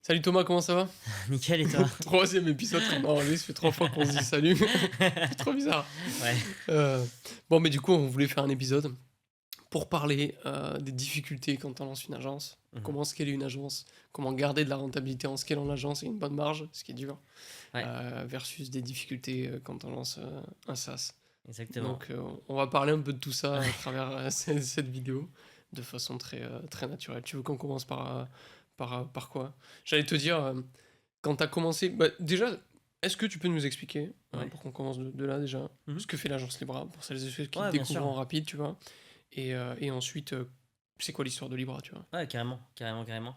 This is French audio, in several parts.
Salut Thomas, comment ça va? Nickel et toi? Troisième épisode qu'on enregistre, ça fait 3 fois qu'on se dit salut. C'est trop bizarre. Ouais. Heu, bon, mais du coup, on voulait faire un épisode pour parler, des difficultés quand on lance une agence. Mmh. Comment scaler une agence, comment garder de la rentabilité en scalant l'agence et une bonne marge, ce qui est dur, Ouais, versus des difficultés, quand on lance, un SaaS. exactement. Donc, on va parler un peu de tout ça à travers, cette vidéo, de façon très, très naturelle. Tu veux qu'on commence par quoi? J'allais te dire, quand tu as commencé, bah, déjà, est-ce que tu peux nous expliquer, Ouais. pour qu'on commence de là déjà, Mmh. ce que fait l'agence Libra, pour celles et ceux qui Ouais, bien découvrent sûr. en rapide, tu vois? Et ensuite, c'est quoi l'histoire de Libra, tu vois? Ouais, carrément, carrément, carrément.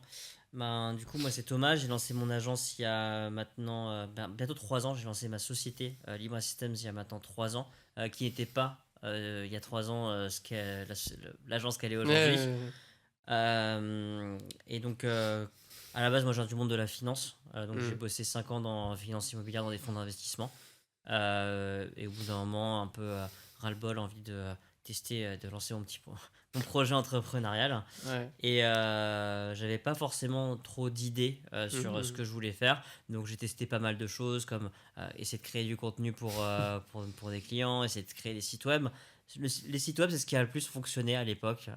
Ben, du coup, moi, c'est Thomas. J'ai lancé mon agence il y a maintenant, bientôt 3 ans. J'ai lancé ma société, Libra Systems, il y a maintenant 3 ans, qui n'était pas, il y a 3 ans, l'agence qu'elle est aujourd'hui. Ouais, Et donc, à la base, moi, je viens du monde de la finance. Donc, j'ai mmh, bossé 5 ans dans la finance immobilière dans des fonds d'investissement. Et au bout d'un moment, un peu ras-le-bol, envie de tester, de lancer mon projet entrepreneurial. ouais, Et j'avais pas forcément trop d'idées sur ce mmh que je voulais faire. Donc j'ai testé pas mal de choses comme essayer de créer du contenu pour des clients, essayer de créer des sites web. Les sites web, c'est ce qui a le plus fonctionné à l'époque.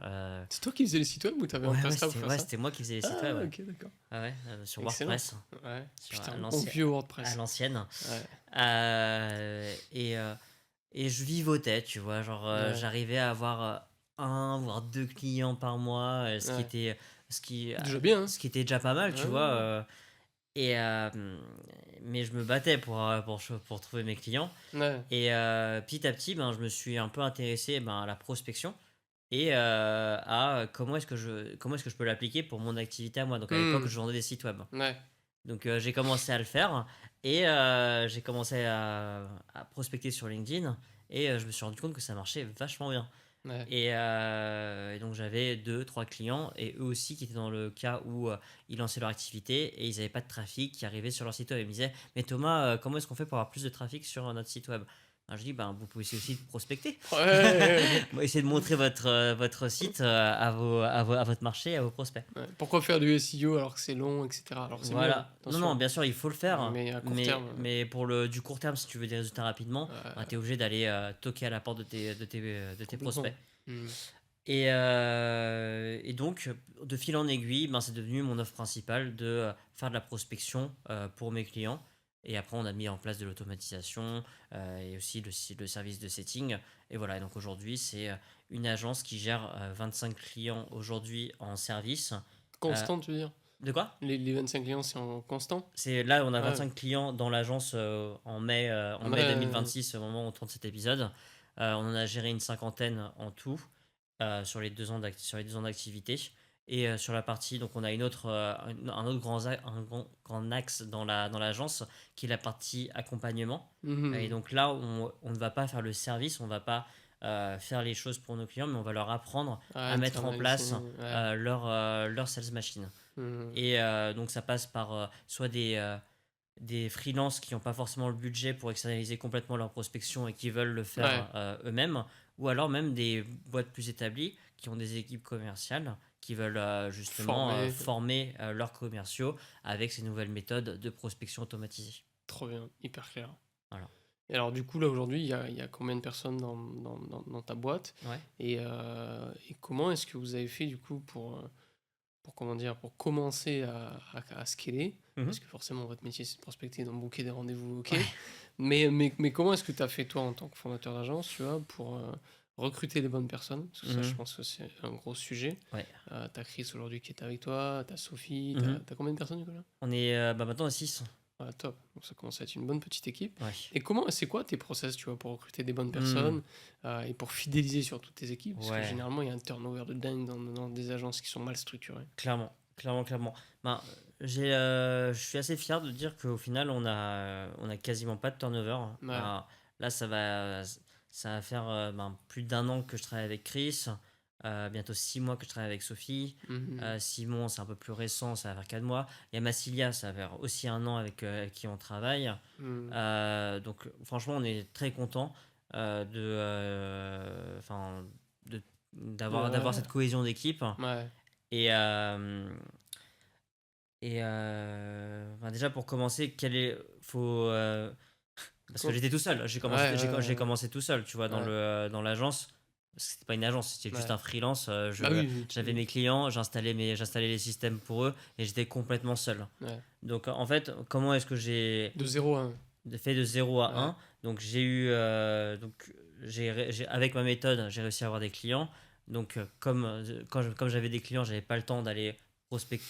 C'est toi qui faisais les sites web ou t'avais un prestataire pour faire Ouais, ça? c'était moi qui faisais les sites web, Ah ouais. OK, d'accord. Ah ouais, sur Excellent. WordPress, Ouais, sur, putain, le bon vieux à WordPress. l'ancienne. Ouais, Euh, et, euh, et je vivotais, tu vois, genre ouais, j'arrivais à avoir un voire deux clients par mois, ouais. ce qui, euh, Déjà bien, hein? ce qui était déjà pas mal, tu vois. Ouais, Et mais je me battais pour trouver mes clients. ouais. Et petit à petit, ben, je me suis un peu intéressé, ben, à la prospection et à comment est-ce que je peux l'appliquer pour mon activité à moi. Donc à l'époque, Mmh, je vendais des sites web. ouais, Donc j'ai commencé à le faire et j'ai commencé à prospecter sur LinkedIn et je me suis rendu compte que ça marchait vachement bien. ouais. Et donc j'avais deux trois clients et eux aussi qui étaient dans le cas où ils lançaient leur activité et ils n'avaient pas de trafic qui arrivait sur leur site web. Ils me disaient: «Mais Thomas, comment est-ce qu'on fait pour avoir plus de trafic sur notre site web?» Alors je dis: «Ben, vous pouvez essayer aussi de prospecter. Ouais, ouais, Bon, essayez de montrer votre site à votre marché, à vos prospects.» ouais. Pourquoi faire du SEO alors que c'est long, et cetera? Alors c'est bien, Voilà. Non, attention, non, hein, bien sûr, il faut le faire, hein, mais à court mais terme, pour du court terme, si tu veux des résultats rapidement, ben, tu es obligé d'aller toquer à la porte de tes complètement. prospects. Mmh. Et donc, de fil en aiguille, ben, c'est devenu mon offre principale de faire de la prospection pour mes clients. Et après, on a mis en place de l'automatisation et aussi le service de setting. Et voilà, et donc aujourd'hui, c'est une agence qui gère 25 clients aujourd'hui en service. Euh, Constant, tu veux dire? de quoi? Les 25 clients, c'est en constant? C'est là, on a Ouais, 25 clients dans l'agence en mai ouais, 2026, au moment où on tourne cet épisode. On en a géré une cinquantaine en tout sur les 2 ans sur les 2 ans d'activité. Et sur la partie, donc on a un autre grand axe dans l'agence qui est la partie accompagnement. Et mmh. donc là, on ne va pas faire le service, on ne va pas faire les choses pour nos clients, mais on va leur apprendre Ah, à mettre en internaliser, place ouais. leur sales machine. Mmh. Et donc ça passe par soit des freelances qui n'ont pas forcément le budget pour externaliser complètement leur prospection et qui veulent le Ouais, faire eux-mêmes, ou alors même des boîtes plus établies qui ont des équipes commerciales qui veulent justement formé, former leurs commerciaux avec ces nouvelles méthodes de prospection automatisée. trop bien, hyper clair. Voilà. Et alors du coup, là, aujourd'hui, il y a combien de personnes dans ta boîte? Ouais. Et comment est-ce que vous avez fait du coup pour comment dire, pour commencer à scaler? Mhm. Parce que forcément, votre métier, c'est de prospecter, donc booker des rendez-vous, OK. Ouais. Mais comment est-ce que tu as fait, toi, en tant que fondateur d'agence, tu vois, pour recruter les bonnes personnes? Parce que ça, je Mhm. pense que c'est un gros sujet. Ouais. Tu as Chris aujourd'hui qui est avec toi, tu as Sophie, Mhm. tu as combien de personnes, Nicolas? On est maintenant à 6. Ouais, top. Donc ça commence à être une bonne petite équipe. Ouais. Et c'est quoi tes process, tu vois, pour recruter des bonnes Hmm. personnes et pour fidéliser surtout tes équipes? Parce que Ouais. généralement, il y a un turnover de dingue dans des agences qui sont mal structurées. Clairement, clairement, clairement. Ben, je suis assez fier de dire qu'au final, on a quasiment pas de turnover. Ouais. Ben, là, ça va faire ben, plus d'un an que je travaille avec Chris, bientôt 6 mois que je travaille avec Sophie. Mhm. Simon, c'est un peu plus récent, ça va faire 4 mois. Il y a Massilia, ça va faire aussi un an avec qui on travaille. Mhm. Donc, franchement, on est très content enfin, de, d'avoir Ouais. cette cohésion d'équipe. Ouais. Et, Et déjà pour commencer, faut parce que Co- j'étais tout seul. Ouais, J'ai commencé tout seul, tu vois, ouais, dans l'agence. C'était pas une agence, c'était juste ouais. un freelance. Bah oui, oui, J'avais mes clients, j'installais les systèmes pour eux et j'étais complètement seul. ouais. Donc en fait, comment est-ce que j'ai De 0 à 1. fait de 0 à 1? Ouais, Donc avec ma méthode, j'ai réussi à avoir des clients. Donc comme j'avais des clients, j'avais pas le temps d'aller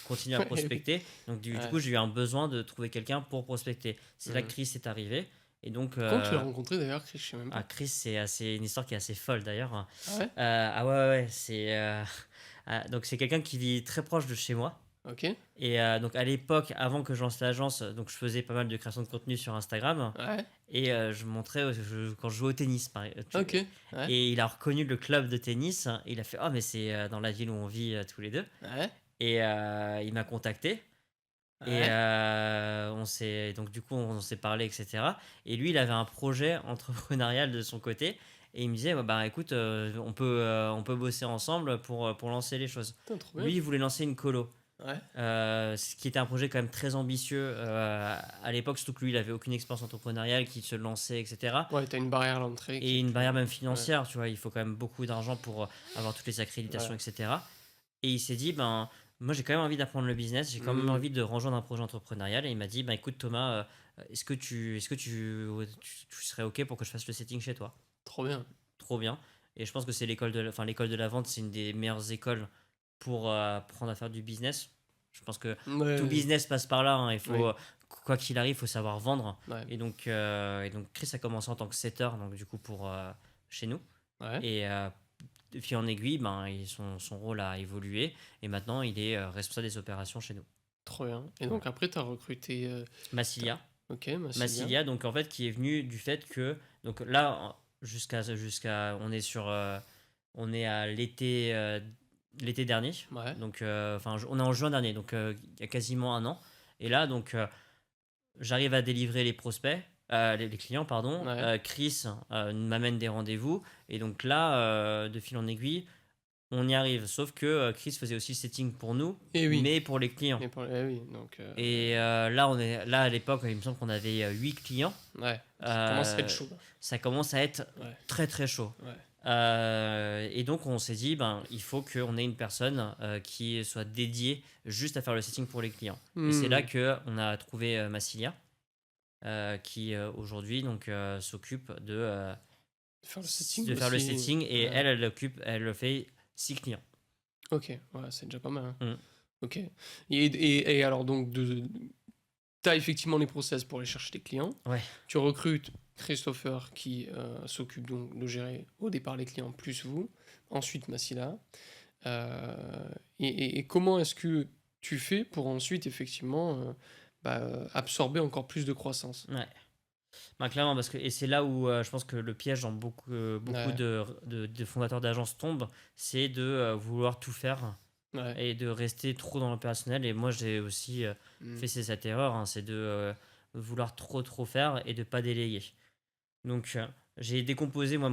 continuer à prospecter. Donc du ouais. coup, j'ai eu un besoin de trouver quelqu'un pour prospecter. C'est là que Mhm. Chris est arrivé. Et donc Comment tu l'as rencontré d'ailleurs, Chris? Je sais même pas. Chris, c'est une histoire qui est assez folle d'ailleurs. Ah ouais? Ah ouais, ouais, ouais, donc c'est quelqu'un qui vit très proche de chez moi. Ok. Et donc à l'époque, avant que je lance l'agence, donc je faisais pas mal de création de contenu sur Instagram. Ouais. Et je montrais quand je jouais au tennis. Ok. Ouais. Et il a reconnu le club de tennis. Et il a fait: Oh, mais c'est dans la ville où on vit tous les deux. Ouais. Et il m'a contacté. Et Ouais. donc du coup, on s'est parlé, etc. Et lui, il avait un projet entrepreneurial de son côté. Et il me disait: Ouais, bah écoute, on peut bosser ensemble pour lancer les choses. Putain, trop bien. Lui, il voulait lancer une colo. Ouais. Ce qui était un projet quand même très ambitieux à l'époque, surtout que lui, il avait aucune expérience entrepreneuriale, qui se lançait, etc. Ouais, t'as une barrière à l'entrée qui Et est une plus. barrière même Ouais. financière, tu vois, il faut quand même beaucoup d'argent pour avoir toutes les accréditations, Ouais. etc. Et il s'est dit: Ben, moi j'ai quand même envie d'apprendre le business, j'ai quand même Mhm. envie de rejoindre un projet entrepreneurial. Et il m'a dit: Ben écoute Thomas, est-ce que tu serais OK pour que je fasse le setting chez toi? Trop bien. Trop bien. Et je pense que c'est l'école de la vente, c'est une des meilleures écoles pour apprendre à faire du business. Je pense que tout Ouais. business passe par là, hein. Oui. Quoi qu'il arrive, il faut savoir vendre. Ouais. Et donc Chris a commencé en tant que setter, donc du coup pour chez nous. Ouais. Et de fil en aiguille, ben, son rôle a évolué. Et maintenant, il est responsable des opérations chez nous. Trop bien. Et Voilà. donc après, t'as recruté. T'as- Massilia. Ok, Massilia. Massilia, donc en fait, qui est venu du fait que. Donc là, on est à l'été dernier. Ouais. Donc, on est en juin dernier, donc il y a quasiment un an. Et là, donc, j'arrive à délivrer les prospects, les clients, pardon. Ouais. Chris m'amène des rendez-vous. Et donc là, de fil en aiguille, on y arrive. Sauf que Chris faisait aussi le setting pour nous, Et oui. mais pour les clients. Eh oui. Donc. Et là à l'époque, il me semble qu'on avait 8 clients. Ouais. Ça commence à être chaud. Ça commence à être Ouais. très très chaud. Ouais. Et donc on s'est dit, ben, il faut qu'on ait une personne qui soit dédiée juste à faire le setting pour les clients. Et c'est là Hmm. qu'on a trouvé Massilia, qui aujourd'hui donc s'occupe Faire le setting de faire le aussi. setting. Et Ouais. elle fait 6 clients. Ok. Ouais, c'est déjà pas mal. Hein. Mm. Ok. Et alors, donc, t'as effectivement les process pour aller chercher des clients. Ouais. Tu recrutes Christopher qui s'occupe donc de gérer au départ les clients plus vous. Ensuite, Massila. Et comment est-ce que tu fais pour ensuite, effectivement, absorber encore plus de croissance? Ouais. Ben, clairement, et c'est là où je pense que le piège dans beaucoup Ouais. de fondateurs d'agences tombe, c'est de vouloir tout faire Ouais. et de rester trop dans l'opérationnel. Et moi, j'ai aussi Mm. fait cette erreur, hein, c'est de vouloir trop faire et de pas déléguer. Donc, j'ai décomposé moi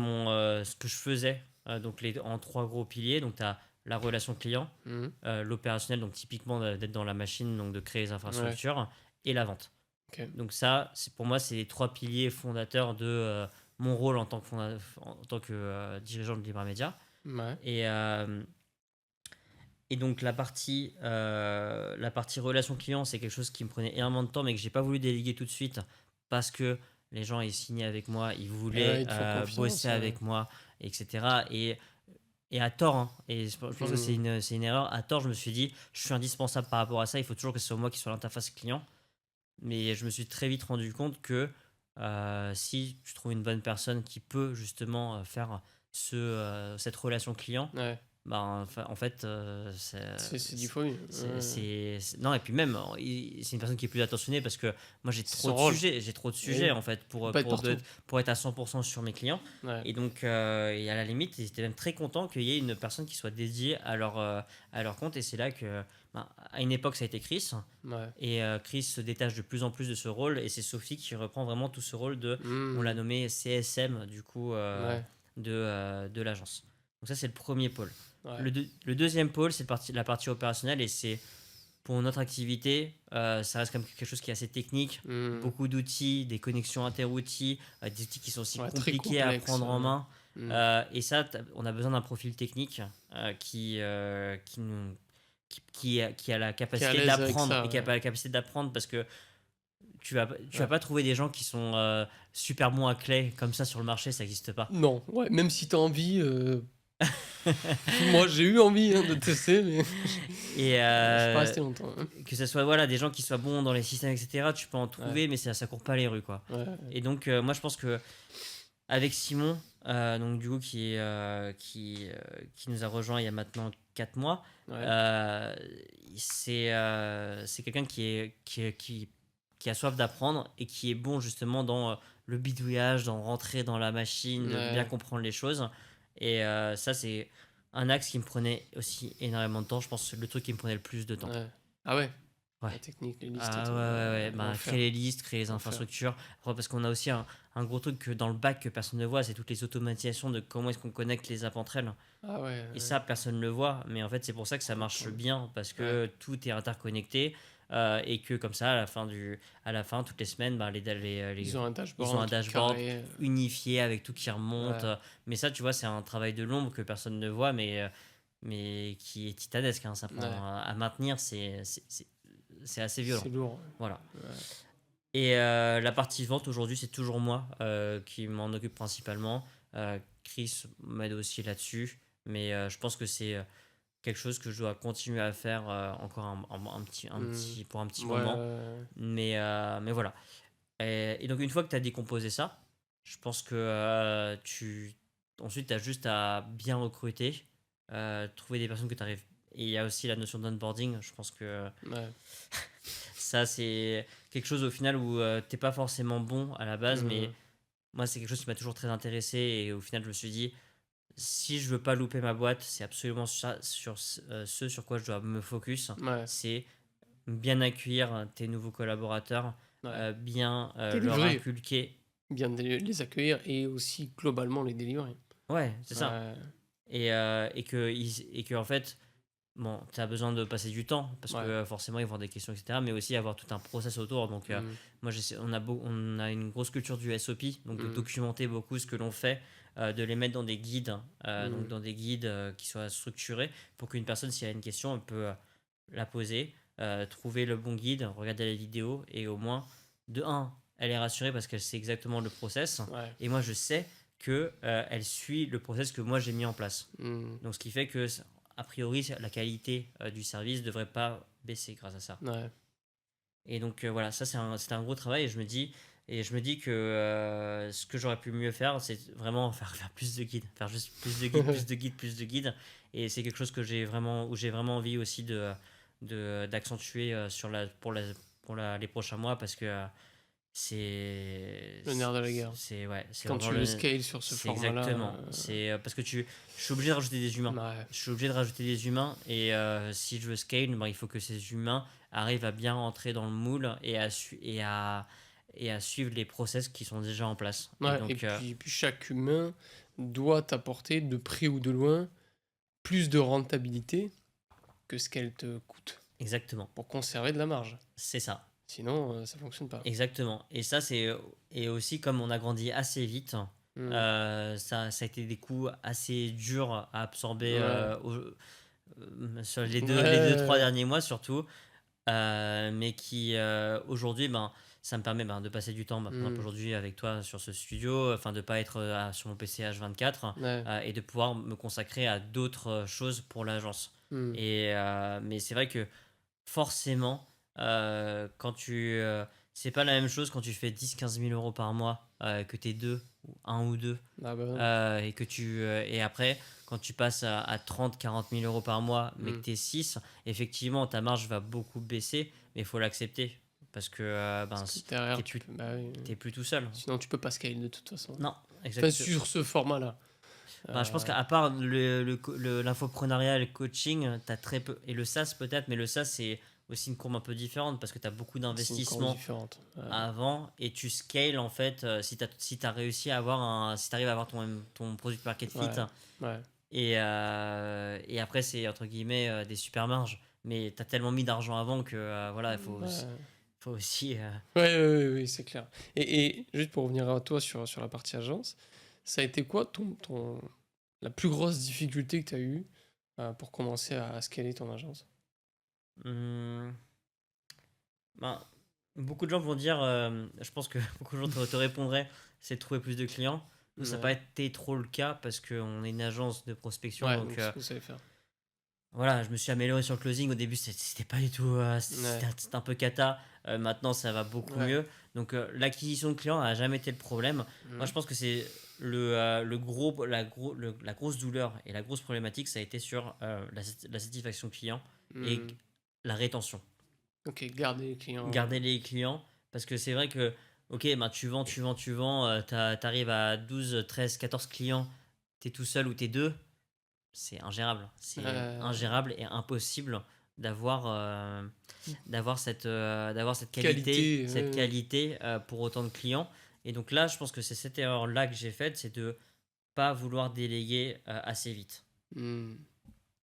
ce que je faisais donc en 3 gros piliers. Donc, tu as la relation client, Mm. l'opérationnel, donc typiquement d'être dans la machine, donc de créer les Ouais. infrastructures, et la vente. Ok. Donc ça, pour moi, c'est les 3 piliers fondateurs de mon rôle en tant que dirigeant de Libra Media. Ouais. Et, donc la partie relation client, c'est quelque chose qui me prenait énormément de temps, mais que j'ai pas voulu déléguer tout de suite parce que les gens ils signaient avec moi, ils Et ouais, voulaient il te faut confiance. bosser avec moi, etc. Et à tort, hein, et je pense que Mm. c'est une erreur. À tort, je me suis dit, je suis indispensable par rapport à ça, il faut toujours que ce soit moi qui soit l'interface client. Mais je me suis très vite rendu compte que si tu trouves une bonne personne qui peut justement faire cette relation client, Ouais. ben, en fait, C'est 10 fois mieux. non. Et puis même, c'est une personne qui est plus attentionnée parce que moi C'est son rôle. j'ai trop de Et sujets oui. en fait Faut pas être partout. pour être à 100% sur mes clients. Ouais. Et donc, et à la limite, ils étaient même très contents qu'il y ait une personne qui soit dédiée à leur compte. Et c'est là que, ben, à une époque, ça a été Chris. Ouais. Et Chris se détache de plus en plus de ce rôle. Et c'est Sophie qui reprend vraiment tout ce rôle on l'a Mm. nommé CSM, du coup, Ouais. de l'agence. Donc ça, c'est le premier pôle. Ouais. Le deuxième pôle, c'est la partie opérationnelle. Et c'est pour notre activité, ça reste quand même quelque chose qui est assez technique. Hmm. Beaucoup d'outils, des connexions inter-outils, des outils qui sont aussi Ouais, très compliqués à complexe. prendre en main. Hmm. Et ça, on a besoin d'un profil technique qui a la Qui est à capacité l'aise avec d'apprendre ça. et qui a Ouais. pas la capacité d'apprendre parce que tu vas Ouais. pas trouver des gens qui sont super bons à clé comme ça sur le marché, ça n'existe pas. Non, ouais, même si t'as envie. Moi, j'ai eu envie de tester, mais Et je suis pas resté longtemps. Hein. que ce soit voilà, des gens qui soient bons dans les systèmes, etc., tu peux en Ouais. trouver, mais ça court pas les rues, quoi. Ouais. Et donc, moi, je pense que avec Simon, donc du coup, qui nous a rejoint il y a maintenant 4 mois, Ouais. c'est quelqu'un qui a soif d'apprendre et qui est bon justement dans le bidouillage, dans rentrer dans la machine, de bien Ouais. comprendre les choses. Et ça, c'est un axe qui me prenait aussi énormément de temps. Je pense que c'est le truc qui me prenait le plus de temps. Ouais. Ah ouais. Ouais. La technique, les listes et Ah tout. ouais. Ben, L'enfer. créer les listes, créer les L'enfer. infrastructures. Après, parce qu'on a aussi un gros truc que dans le bac que personne ne voit, c'est toutes les automatisations de comment est-ce qu'on connecte les apps entre elles. Ah ouais. Et ça, personne ne le voit. Mais en fait, c'est pour ça que ça marche bien, parce que tout est interconnecté. Et que comme ça, à la fin toutes les semaines, ben, Ils ont un dashboard. ils ont un dashboard carré. unifié avec tout qui remonte. Ouais. Mais ça, tu vois, c'est un travail de l'ombre que personne ne voit, mais qui est titanesque. Hein. Ça prend, Ouais. à maintenir, c'est assez violent. C'est lourd. Voilà. Ouais. Et la partie vente aujourd'hui, c'est toujours moi qui m'en occupe principalement. Chris m'aide aussi là-dessus, mais je pense que c'est quelque chose que je dois continuer à faire encore pour un petit Ouais. moment. Mais voilà. Et donc, une fois que tu as décomposé ça, je pense que ensuite, tu as juste à bien recruter, trouver des personnes que tu arrives. Et il y a aussi la notion d'onboarding. Je pense que Ouais. ça, c'est quelque chose au final où t'es pas forcément bon à la base, mais moi, c'est quelque chose qui m'a toujours très intéressé. Et au final, je me suis dit, si je veux pas louper ma boîte, c'est absolument ça, ce sur quoi je dois me focus. Ouais. C'est bien accueillir tes nouveaux collaborateurs, Ouais. bien leur Délivrer. inculquer. Bien les accueillir et aussi globalement les délivrer. Ouais, c'est ça. Ouais. Et que en fait, bon, tu as besoin de passer du temps parce Ouais. que forcément, ils vont avoir des questions, etc. Mais aussi avoir tout un process autour. Donc, moi, on a une grosse culture du SOP, donc de documenter beaucoup ce que l'on fait, de les mettre dans des guides, donc dans des guides qui soient structurés pour qu'une personne, si elle a une question, elle peut la poser, trouver le bon guide, regarder la vidéo et au moins, de un, elle est rassurée parce qu'elle sait exactement le process. Ouais. Et moi, je sais que elle suit le process que moi j'ai mis en place. Donc, ce qui fait que a priori, la qualité du service ne devrait pas baisser grâce à ça. Ouais. Et donc voilà, ça c'est un gros travail et je me dis que ce que j'aurais pu mieux faire, c'est vraiment faire plus de guides, faire juste plus de guides, plus de guides, plus de guides. Et c'est quelque chose où j'ai vraiment envie aussi d'accentuer les prochains mois parce que c'est Le nerf de la guerre. c'est Quand tu vraiment le scales sur ce c'est format-là. exactement. Parce que je suis obligé de rajouter des humains. Ouais. Je suis obligé de rajouter des humains et si je veux scale, ben, il faut que ces humains arrivent à bien rentrer dans le moule et à suivre les process qui sont déjà en place. Ouais, Et donc, puis chaque humain doit t'apporter de près ou de loin plus de rentabilité que ce qu'elle te coûte exactement, pour conserver de la marge. c'est ça. Sinon, ça fonctionne pas. Exactement. Et ça, et aussi comme on a grandi assez vite, ça a été des coûts assez durs à absorber sur les deux, trois derniers mois surtout. Mais qui aujourd'hui, ben, ça me permet ben, de passer du temps, par exemple aujourd'hui avec toi sur ce studio, enfin de pas être sur mon PC H24 et de pouvoir me consacrer à d'autres choses pour l'agence. Mais c'est vrai que forcément, c'est pas la même chose quand tu fais 10-15 000 euros par mois, que t'es deux, ou un ou deux, Ah bah non. et après, quand tu passes à 30-40 000 euros par mois, mais que t'es 6, effectivement, ta marge va beaucoup baisser, mais il faut l'accepter. Parce que, Parce que derrière, t'es plus tout seul. Sinon, tu peux pas scale de toute façon. Non, Enfin, exactement. sur ce format-là. Je pense qu'à part l'infoprenariat et le coaching, t'as très peu. Et le SaaS peut-être, mais le SaaS, c'est aussi une courbe un peu différente parce que tu as beaucoup d'investissements avant et tu scales en fait si t'as réussi à avoir si t'arrives à avoir ton product market fit ouais. et après c'est entre guillemets des super marges, mais t'as tellement mis d'argent avant que voilà, Ouais. faut aussi. Ouais, c'est clair. Et juste pour revenir à toi sur la partie agence, ça a été quoi la plus grosse difficulté que tu as eue pour commencer à scaler ton agence? Hum, ben, beaucoup de gens vont dire, je pense que beaucoup de gens te répondraient, c'est de trouver plus de clients. Nous, ça n'a pas Ouais, été trop le cas parce qu'on est une agence de prospection, ouais, donc donc ce que vous savez faire. voilà, je me suis amélioré sur le closing. Au début, c'était pas du tout, Ouais, c'était un peu cata. Maintenant, ça va beaucoup ouais. mieux. Donc, l'acquisition de clients n'a jamais été le problème. Moi, Mhm. je pense que c'est la grosse douleur et la grosse problématique, ça a été sur la satisfaction client et Hmm. la rétention. Ok, garder les clients. Garder les clients, parce que c'est vrai que, ok, ben, tu vends, t'arrives à 12 13 14 clients, t'es tout seul ou t'es deux, c'est ingérable. C'est euh, ingérable et impossible d'avoir d'avoir qualité. cette qualité pour autant de clients. Et donc là, je pense que c'est cette erreur-là que j'ai faite, c'est de pas vouloir déléguer assez vite. Hmm.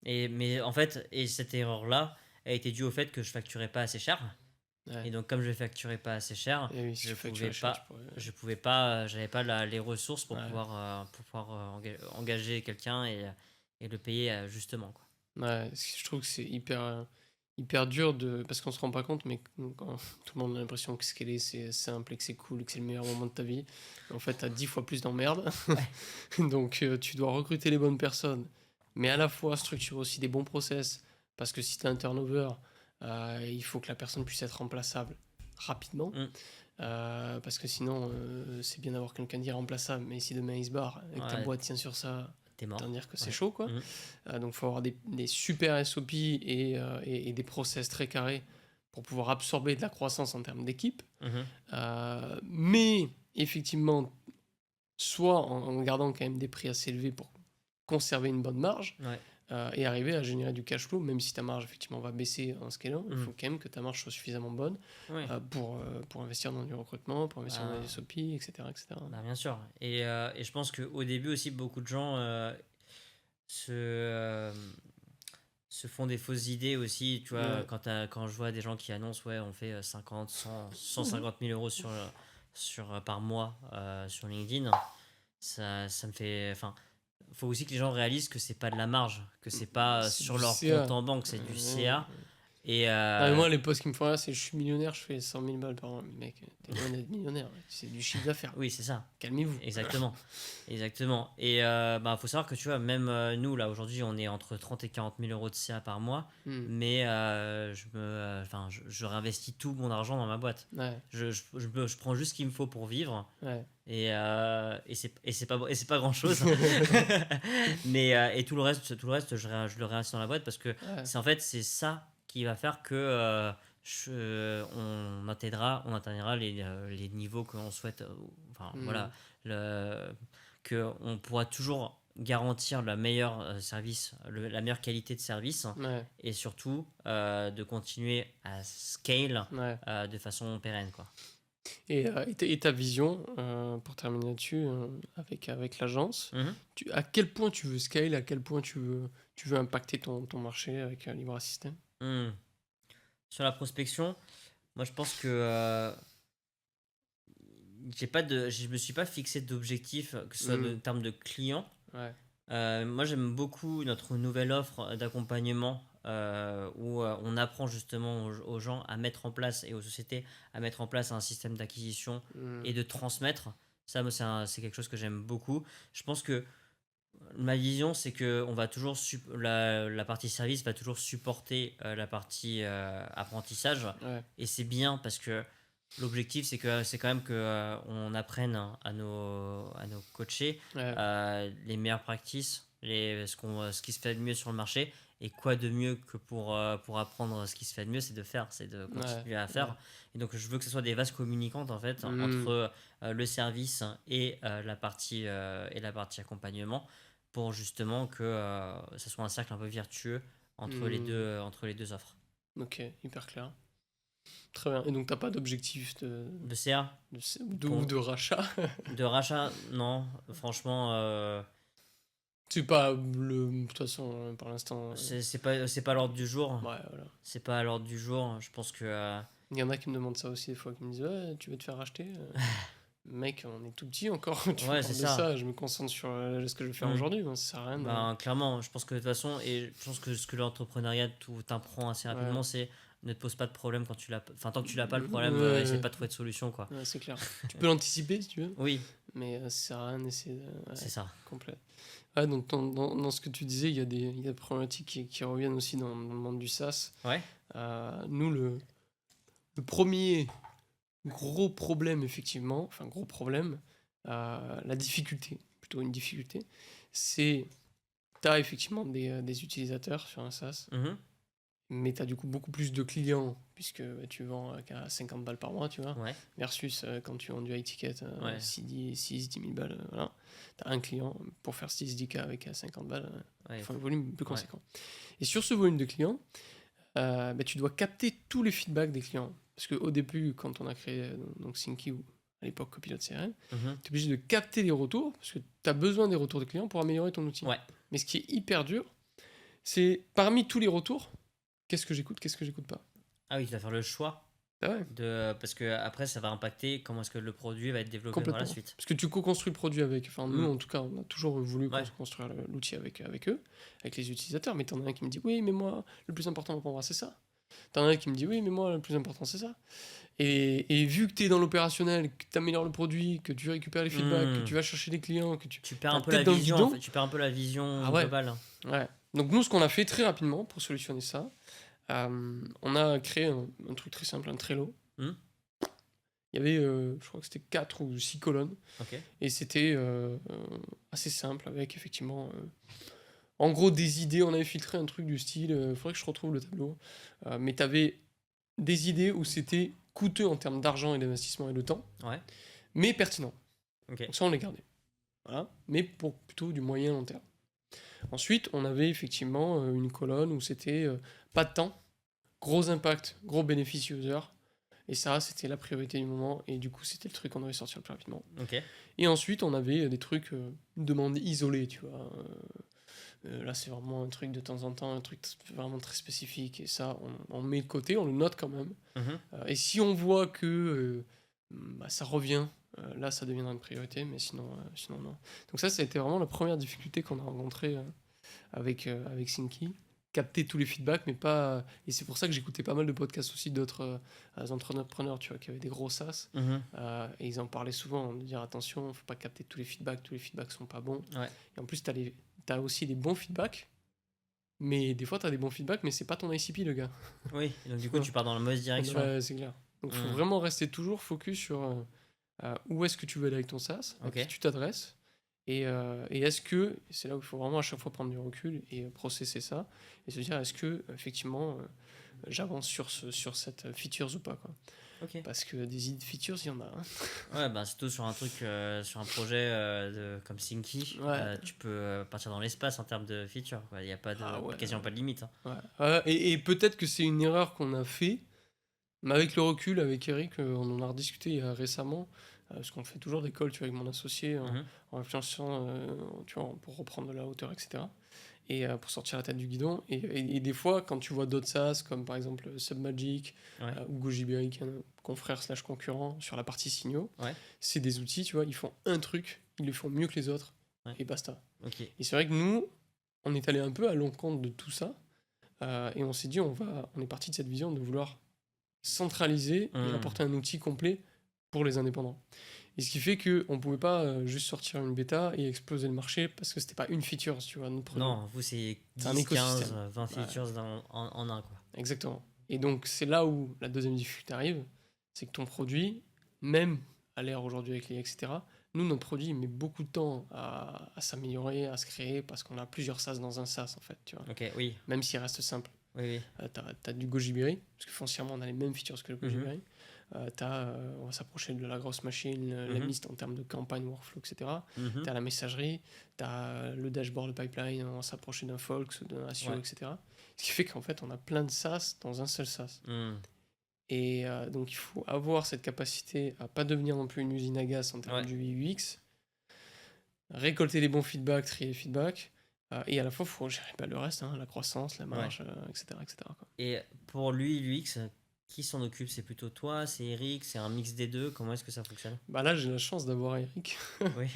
Mais en fait, et cette erreur-là a été due au fait que je facturais pas assez cher. Et Ouais. donc, comme je facturais pas assez cher, Et oui, si tu facturais cher, tu pourrais. j'avais pas les ressources Ouais. pour pouvoir engager quelqu'un et le payer justement, quoi. Ouais, je trouve que c'est hyper dur parce qu'on se rend pas compte, mais quand tout le monde a l'impression que scaler c'est simple et que c'est cool et que c'est le meilleur moment de ta vie, en fait, t'as 10 fois plus d'emmerdes. Ouais, Donc, tu dois recruter les bonnes personnes, mais à la fois structurer aussi des bons process, parce que si t'as un turnover, il faut que la personne puisse être remplaçable rapidement, mm, parce que sinon, c'est bien d'avoir quelqu'un d'irremplaçable, mais si demain il se barre et que ta ouais, boîte tient sur ça, t'es autant mort. dire que c'est Ouais. chaud, quoi. Mm, Donc, il faut avoir des super SOP et des process très carrés pour pouvoir absorber de la croissance en termes d'équipe. mhm, Mais effectivement, soit en gardant quand même des prix assez élevés pour conserver une bonne marge ouais, et arriver à générer du cash flow, même si ta marge effectivement va baisser en scalant, il mm, faut quand même que ta marge soit suffisamment bonne ouais. pour investir dans du recrutement, pour investir dans des Bah, SOP, etc. etc. bah, bien sûr. Et je pense qu'au début aussi, beaucoup de gens se, euh, se font des fausses idées aussi. Tu vois, Ouais. quand je vois des gens qui annoncent, ouais, on fait 50, 100, 150 000 euros par mois sur LinkedIn, ça me fait. Enfin, faut aussi que les gens réalisent que c'est pas de la marge, que c'est pas C'est sur du leur compte CA. en banque, c'est du CA. Et Non, mais moi, les posts qui me font rire, c'est je suis millionnaire, je fais 100 000 balles par an. Mais mec, t'es loin d'être millionnaire. C'est du chiffre d'affaires. oui, c'est ça. Calmez-vous. Exactement. Exactement. Et bah, faut savoir que tu vois, même nous, là, aujourd'hui, on est entre 30 et 40 000 euros de CA par mois, Hmm. mais je réinvestis tout mon argent dans ma boîte. Ouais, Je prends juste ce qu'il me faut pour vivre, ouais. et c'est pas grand chose. Mais et tout le reste je le réinvestis dans la boîte parce que Ouais. c'est en fait c'est ça qui va faire que on atteindra les niveaux que l'on souhaite. Enfin Hmm. voilà, que on pourra toujours garantir le meilleur service, la meilleure qualité de service Ouais, et surtout de continuer à scale ouais. de façon pérenne, quoi. Et ta vision, pour terminer là-dessus, avec l'agence, Mhm. à quel point tu veux scale, à quel point tu veux impacter ton marché avec Libre Assistant? Hmm. Sur la prospection, moi je pense que je me suis pas fixé d'objectif, que ce soit Hmm. de termes de clients. Ouais, Moi, j'aime beaucoup notre nouvelle offre d'accompagnement où on apprend justement aux gens à mettre en place et aux sociétés à mettre en place un système d'acquisition hmm. et de transmettre. Ça, moi, c'est quelque chose que j'aime beaucoup. Je pense que ma vision, c'est que la partie service va toujours supporter la partie apprentissage. Ouais, Et c'est bien parce que l'objectif, c'est quand même que on apprenne à nos coachés ouais. les meilleures practices, ce qui se fait de mieux sur le marché. Et quoi de mieux que pour apprendre ce qui se fait de mieux, c'est de faire, c'est de Ouais, continuer à ouais. faire. Et donc, je veux que ce soit des vases communicantes en fait Hmm. entre le service et la partie accompagnement pour justement que ça soit un cercle un peu vertueux Hmm. entre les deux offres. Ok, hyper clair. Très bien. Et donc, t'as pas d'objectif De CA, ou pour, de rachat? de rachat, non, franchement, C'est pas de toute façon, pour l'instant. C'est pas à l'ordre du jour. Ouais, voilà. C'est pas à l'ordre du jour. Je pense que. Il y en a qui me demandent ça aussi des fois, qui me disent ouais, tu veux te faire racheter Mec, on est tout petit encore, tu me Ouais, c'est parles de ça. ça, je me concentre sur ce que je vais faire Mm. aujourd'hui, ça sert à rien. Ben, clairement, je pense que de toute façon, et je pense que ce que l'entrepreneuriat tout t'apprend assez rapidement, Ouais. c'est ne te pose pas de problème quand tu l'as. Enfin, tant que tu l'as pas le problème, Ouais, essaie pas de trouver de solution, quoi. ouais, c'est clair. Tu peux l'anticiper si tu veux, Oui, mais ça sert à rien d'essayer de. c'est Ouais, ça. complet. Ouais, donc dans ce que tu disais, il y a des problématiques qui reviennent aussi dans le monde du SaaS. Ouais. Nous, le premier gros problème, effectivement, enfin gros problème, la difficulté, plutôt une difficulté, c'est tu as effectivement des utilisateurs sur un SaaS, Mhm. mais tu as du coup beaucoup plus de clients, puisque tu vends qu'à 50 balles par mois, tu vois, Ouais. versus quand tu vends du high ticket, Ouais. 6, 10 000 balles, voilà. Tu as un client pour faire 6-10K avec 50 balles, il Ouais. faut un volume plus Ouais. conséquent. Et sur ce volume de clients, tu dois capter tous les feedbacks des clients. Parce qu'au début, quand on a créé donc Synki, ou à l'époque Copilot CRM, Mhm. tu es obligé de capter les retours, parce que tu as besoin des retours des clients pour améliorer ton outil. Ouais. Mais ce qui est hyper dur, c'est parmi tous les retours, qu'est-ce que j'écoute pas. Ah oui, tu vas faire le choix Ah ouais, parce que après, ça va impacter comment est-ce que le produit va être développé par la complètement. suite. Parce que tu co-construis le produit avec. Enfin, nous, Mm. en tout cas, on a toujours voulu Ouais. construire l'outil avec eux, avec les utilisateurs. Mais t'en as un qui me dit oui, mais moi, le plus important pour moi, c'est ça. T'en as un qui me dit oui, mais moi, le plus important, c'est ça. Et vu que tu es dans l'opérationnel, que tu améliores le produit, que tu récupères les feedbacks, que Mm. tu vas chercher des clients, que tu Tu perds as un la peu la tête dans le vision, en guidon. fait. Tu perds un peu la vision Ah ouais, globale. ouais. Donc nous, ce qu'on a fait très rapidement pour solutionner ça, on a créé un truc très simple, un Trello. Mm. Il y avait, je crois que c'était 4 ou 6 colonnes. Ok. Et c'était assez simple avec effectivement, en gros, des idées. On avait filtré un truc du style, il faudrait que je retrouve le tableau. Mais tu avais des idées où c'était coûteux en termes d'argent et d'investissement et de temps, Ouais. mais pertinent. Ok. Donc ça, on les gardait. Voilà. Mais pour plutôt du moyen long terme. Ensuite, on avait effectivement une colonne où c'était pas de temps, gros impact, gros bénéfice user. Et ça, c'était la priorité du moment. Et du coup, c'était le truc qu'on devait sortir le plus rapidement. Ok. Et ensuite, on avait des trucs, une demande isolée, tu vois. Là, c'est vraiment un truc de temps en temps, un truc vraiment très spécifique. Et ça, on le met de côté, on le note quand même. Mhm. Et si on voit que ça revient, là, ça deviendra une priorité, mais sinon non. Donc ça a été vraiment la première difficulté qu'on a rencontrée avec Synki. Capter tous les feedbacks, mais pas... Et c'est pour ça que j'écoutais pas mal de podcasts aussi d'autres entrepreneurs, tu vois, qui avaient des gros SaaS. Mhm. Et ils en parlaient souvent, de dire attention, faut pas capter tous les feedbacks sont pas bons. Ouais. Et en plus, t'as aussi des bons feedbacks, mais des fois, t'as des bons feedbacks, mais c'est pas ton ICP, le gars. Oui. Donc du coup, tu pars dans la mauvaise direction. Ouais, c'est clair. Donc, faut Mm. vraiment rester toujours focus sur où est-ce que tu veux aller avec ton SaaS, à Ok. qui tu t'adresses, et est-ce que, c'est là où il faut vraiment à chaque fois prendre du recul et processer ça, et se dire est-ce que, effectivement, j'avance sur cette features ou pas, quoi. Ok. Parce que des idées de features, il y en a. Hein. Ouais, bah c'est tout sur un truc, sur un projet comme Synki. Ouais. Tu peux partir dans l'espace en termes de features. Il n'y a pas de, Ah ouais. quasiment pas de limite. Hein. Ouais. Et peut-être que c'est une erreur qu'on a fait, mais avec le recul, avec Eric, on en a rediscuté récemment, parce qu'on fait toujours des calls, tu vois, avec mon associé, Mhm. en réfléchissant, tu vois, pour reprendre de la hauteur, etc. Et pour sortir la tête du guidon. Et des fois, quand tu vois d'autres SaaS, comme par exemple Submagic Ouais. ou Gojiberi, qui est un confrère slash concurrent sur la partie signaux, Ouais. c'est des outils, tu vois, ils font un truc, ils le font mieux que les autres, Ouais. et basta. Ok. Et c'est vrai que nous, on est allé un peu à l'encontre de tout ça, et on s'est dit, on est parti de cette vision de vouloir centraliser et Mm. apporter un outil complet pour les indépendants. Et ce qui fait qu'on ne pouvait pas juste sortir une bêta et exploser le marché parce que c'était pas une feature, tu vois, notre produit. Non, vous, c'est C'est un 10, 15, écosystème. 20 features en un. Quoi. Exactement. Et donc, c'est là où la deuxième difficulté arrive, c'est que ton produit, même à l'ère aujourd'hui avec les etc., nous, notre produit, il met beaucoup de temps à s'améliorer, à se créer, parce qu'on a plusieurs SaaS dans un SaaS, en fait, tu vois. Ok, oui. Même s'il reste simple. Oui, oui. T'as du Gojiberi, parce que foncièrement, on a les mêmes features que le Mhm. Gojiberi. On va s'approcher de la grosse machine, la Mhm. Mist en termes de campagne, workflow, etc. Mhm. T'as la messagerie, t'as le dashboard, le pipeline, on va s'approcher d'un Folks, d'un Assio, Ouais. etc. Ce qui fait qu'en fait, on a plein de SaaS dans un seul SaaS. Mm. Et donc, il faut avoir cette capacité à pas devenir non plus une usine à gaz en termes Ouais. du UX, récolter les bons feedbacks, trier les feedbacks, Et à la fois, il faut gérer le reste, hein, la croissance, la Ouais. marge, etc., etc., quoi. Et pour lui, l'UX, qui s'en occupe? C'est plutôt toi, c'est Eric, c'est un mix des deux? Comment est-ce que ça fonctionne? Bah là, j'ai la chance d'avoir Eric, Oui.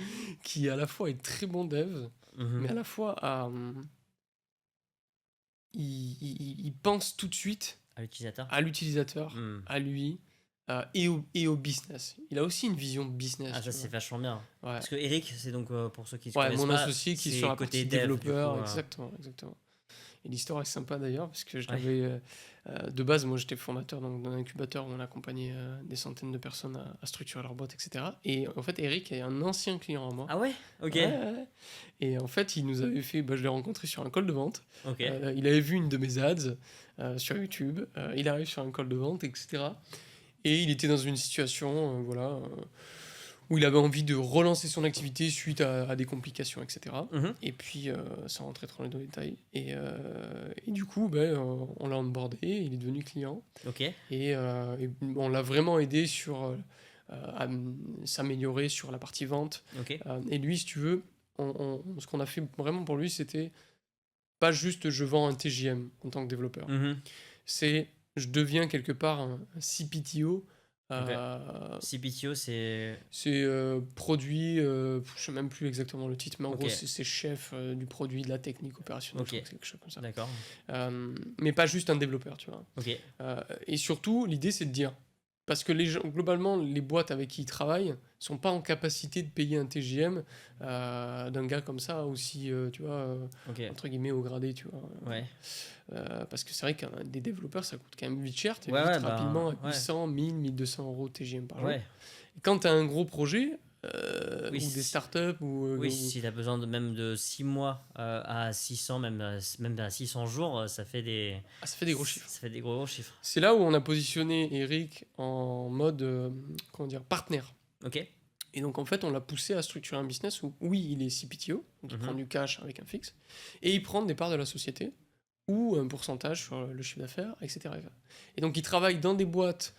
qui à la fois est très bon dev, Mhm. mais à la fois il pense tout de suite À l'utilisateur? à l'utilisateur, Hmm. à lui, et au business. Il a aussi une vision business, Ah, ça tu c'est vois. vachement bien. Ouais. Parce que Eric, c'est donc pour ceux qui ne Ouais, connaissent mon pas, associé qui est sur c'est la côté partie dev du coup. développeur, exactement, exactement. Et l'histoire est sympa d'ailleurs, parce que je Ouais. l'avais. De base, moi j'étais fondateur d'un incubateur où on accompagnait des centaines de personnes à structurer leur boîte, etc. Et en fait, Eric est un ancien client à moi. Ah ouais? Ok. Ouais, ouais, ouais. Et en fait, il nous avait fait. Bah, je l'ai rencontré sur un call de vente. Ok. Il avait vu une de mes ads sur YouTube. Il arrive sur un call de vente, etc. Et il était dans une situation, voilà, où il avait envie de relancer son activité suite à des complications, etc. Mhm. Et puis, sans rentrer trop dans les détails. Et du coup, ben, on l'a onboardé, il est devenu client. Ok. Et on l'a vraiment aidé sur à s'améliorer sur la partie vente. Ok. Et lui, si tu veux, ce qu'on a fait vraiment pour lui, c'était pas juste je vends un TJM en tant que développeur. Mhm. C'est je deviens quelque part un CPTO. Ok. euh, CPTO, c'est. c'est produit, je sais même plus exactement le titre, mais en Ok. gros, c'est chef du produit, de la technique opérationnelle, Ok. je crois que c'est quelque chose comme ça. D'accord. Mais pas juste un développeur, tu vois. Ok. Et surtout, l'idée, c'est de dire, parce que les gens, globalement, les boîtes avec qui ils travaillent sont pas en capacité de payer un TGM d'un gars comme ça, aussi, tu vois, Ok. entre guillemets, au gradé, tu vois. Ouais. Parce que c'est vrai qu'un des développeurs, ça coûte quand même vite cher. Tu es Ouais, vite ouais, rapidement bah. à Ouais. 800, 1000, 1200 euros TGM par jour. Ouais. Et quand tu as un gros projet, Oui, ou des si- startups, oui, si tu as besoin même de 6 mois à 600, même à 600 jours, ça fait des. ça fait des gros chiffres. Ça fait des gros chiffres. C'est là où on a positionné Eric en mode, comment dire, partenaire. Ok. Et donc, en fait, on l'a poussé à structurer un business où, oui, il est CPTO, donc il Mhm. prend du cash avec un fixe, et il prend des parts de la société, ou un pourcentage sur le chiffre d'affaires, etc. Et donc, il travaille dans des boîtes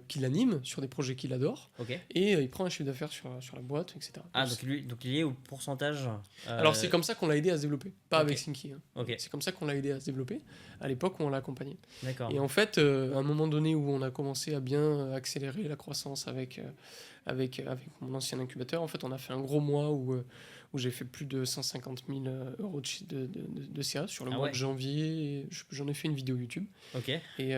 qu'il anime, sur des projets qu'il adore, Ok. et il prend un chiffre d'affaires sur la boîte, etc. Ah, donc lui, donc il est au pourcentage. Alors, c'est comme ça qu'on l'a aidé à se développer, pas ok. avec Sinky. Hein. Ok. C'est comme ça qu'on l'a aidé à se développer, à l'époque où on l'a accompagné. D'accord. Et en fait, à un moment donné où on a commencé à bien accélérer la croissance avec mon ancien incubateur, en fait, on a fait un gros mois où j'ai fait plus de 150 000 euros de CA sur le Ah mois ouais. de janvier. J'en ai fait une vidéo YouTube. Ok. Et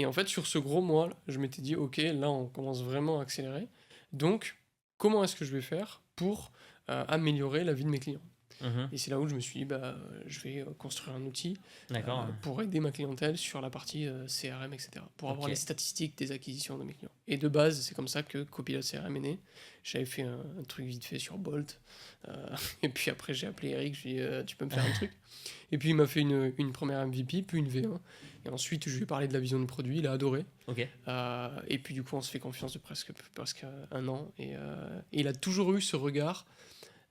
en fait, sur ce gros mois, je m'étais dit, OK, là, on commence vraiment à accélérer. Donc, comment est-ce que je vais faire pour améliorer la vie de mes clients? Mhm. Et c'est là où je me suis dit, bah, je vais construire un outil D'accord. pour aider ma clientèle sur la partie CRM, etc. Pour avoir Ok. les statistiques des acquisitions de mes clients. Et de base, c'est comme ça que Copilot CRM est né. J'avais fait un truc vite fait sur Bolt. Et puis après, j'ai appelé Eric, je lui ai dit, tu peux me faire un truc? Et puis il m'a fait une première MVP, puis une V1. Et ensuite, je lui ai parlé de la vision de produit, il a adoré. Ok. Et puis du coup, on se fait confiance de presque un an. Et il a toujours eu ce regard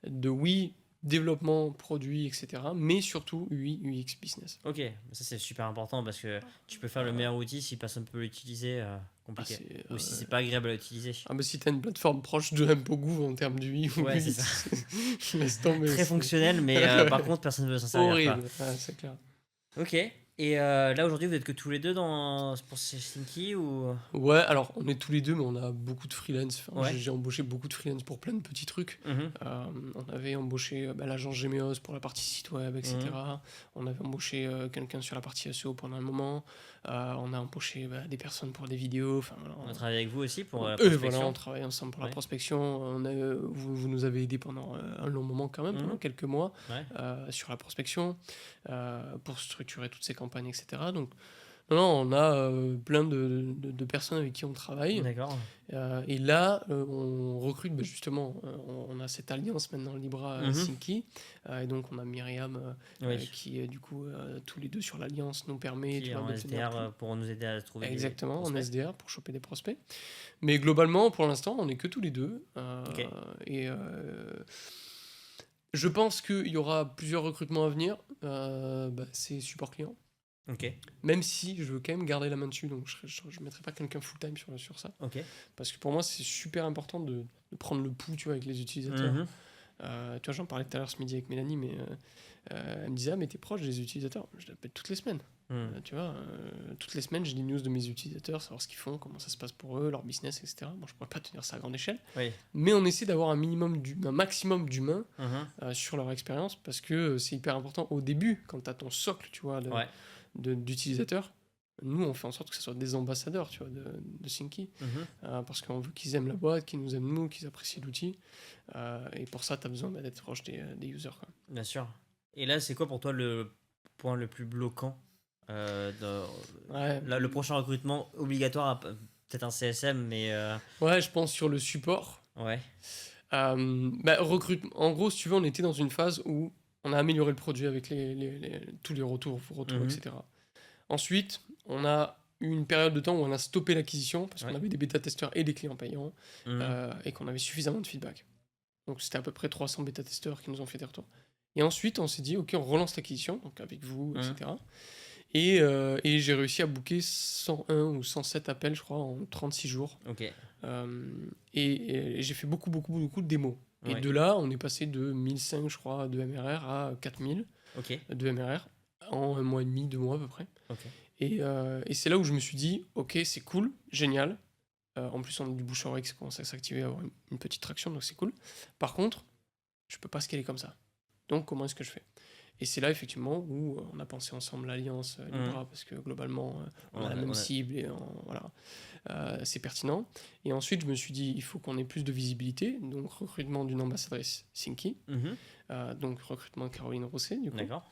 de oui, développement, produit, etc. Mais surtout UI, UX business. Ok. Ça, c'est super important parce que tu peux faire le meilleur outil si personne ne peut l'utiliser. Compliqué. Ou si c'est pas agréable à utiliser. Ah bah si t'as une plateforme proche de Mpogo en termes d'UI ou Ouais, UX, c'est ça. je laisse tomber. Très c'est fonctionnel, mais par contre, personne ne veut s'en servir. horrible, ah, c'est clair. Quoi. Ok. Et là, aujourd'hui, vous êtes que tous les deux pour Stinky ou. Ouais, alors on est tous les deux, mais on a beaucoup de freelance. Enfin, Ouais. j'ai embauché beaucoup de freelance pour plein de petits trucs. Mhm. On avait embauché l'agence Gemeos pour la partie site web, etc. On avait embauché quelqu'un sur la partie SEO pendant un moment. On a embauché des personnes pour des vidéos. Enfin, voilà, On a travaillé avec vous aussi pour la voilà, prospection. on travaille ensemble pour la Ouais. prospection. Vous nous avez aidé pendant un long moment quand même, pendant quelques mois, Ouais. sur la prospection, pour structurer toutes ces campagnes, etc. Donc, non, on a plein de personnes avec qui on travaille. D'accord. Et là, on recrute justement, on a cette alliance maintenant Libra Sinky. Et donc, on a Myriam Oui. qui, du coup, tous les deux sur l'alliance nous permet Qui est tu vois, en d'obtenir SDR pour nous aider à trouver des exactement, en prospects. SDR pour choper des prospects. Mais globalement, pour l'instant, on n'est que tous les deux. Ok. Et je pense qu'il y aura plusieurs recrutements à venir. C'est support client. Ok. Même si je veux quand même garder la main dessus, donc je mettrai pas quelqu'un full-time sur ça. Ok. Parce que pour moi, c'est super important de prendre le pouls, tu vois, avec les utilisateurs. Mhm. Tu vois, j'en parlais tout à l'heure ce midi avec Mélanie, mais elle me disait, ah, mais t'es proche des utilisateurs. Je l'appelle toutes les semaines. Tu vois, toutes les semaines, j'ai des news de mes utilisateurs, savoir ce qu'ils font, comment ça se passe pour eux, leur business, etc. Bon, je pourrais pas tenir ça à grande échelle, Oui. mais on essaie d'avoir un maximum d'humains Mhm. sur leur expérience, parce que c'est hyper important au début, quand tu as ton socle, tu vois, Ouais. d'utilisateurs. Nous, on fait en sorte que ce soit des ambassadeurs, tu vois, de Synki, Mhm. parce qu'on veut qu'ils aiment la boîte, qu'ils nous aiment nous, qu'ils apprécient l'outil. Et pour ça, tu as besoin d'être proche des users, quoi. Bien sûr. Et là, c'est quoi pour toi le point le plus bloquant Ouais, là, le prochain recrutement obligatoire, peut-être un CSM, mais ouais, je pense sur le support. ouais. En gros, si tu veux, on était dans une phase où on a amélioré le produit avec tous les retours, Mhm. etc. Ensuite, on a eu une période de temps où on a stoppé l'acquisition parce qu'on Ouais. avait des bêta-testeurs et des clients payants Mhm. et qu'on avait suffisamment de feedback. Donc c'était à peu près 300 bêta-testeurs qui nous ont fait des retours. Et ensuite, on s'est dit, ok, on relance l'acquisition, donc avec vous, Mhm. etc. Et j'ai réussi à booker 101 ou 107 appels, je crois, en 36 jours. Ok. Euh, et j'ai fait beaucoup, beaucoup, beaucoup de démos. Et Ouais. de là, on est passé de 1005, je crois, de MRR à 4000 Ok. de MRR en un mois et demi, 2 mois à peu près. Ok. Et c'est là où je me suis dit, ok, c'est cool, génial. En plus, on a du bouche à oreille qui commence à s'activer, à avoir une petite traction, donc c'est cool. Par contre, je peux pas scaler comme ça. Donc, comment est-ce que je fais? Et c'est là, effectivement, où on a pensé ensemble l'alliance Libra, parce que globalement, on a la même cible et voilà, c'est pertinent. Et ensuite, je me suis dit, il faut qu'on ait plus de visibilité, donc recrutement d'une ambassadrice Synki, Mhm. donc recrutement de Caroline Rosset, du coup. D'accord.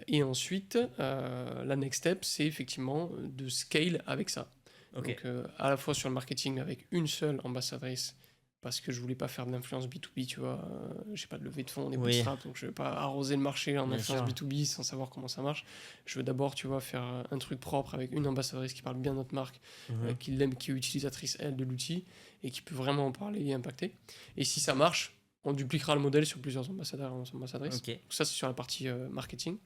Et ensuite, la next step, c'est effectivement de scale avec ça. Ok. Donc, à la fois sur le marketing avec une seule ambassadrice, parce que je voulais pas faire de l'influence B2B, tu vois. J'ai pas de levée de fonds, des Oui. bootstraps, donc je vais pas arroser le marché en Bien influence sûr. B2B sans savoir comment ça marche. Je veux d'abord, tu vois, faire un truc propre avec une ambassadrice qui parle bien de notre marque, Mhm. qui l'aime, qui est utilisatrice, elle, de l'outil, et qui peut vraiment en parler et impacter. Et si ça marche, on dupliquera le modèle sur plusieurs ambassadeurs et ambassadrices. Ok. Donc ça, c'est sur la partie marketing.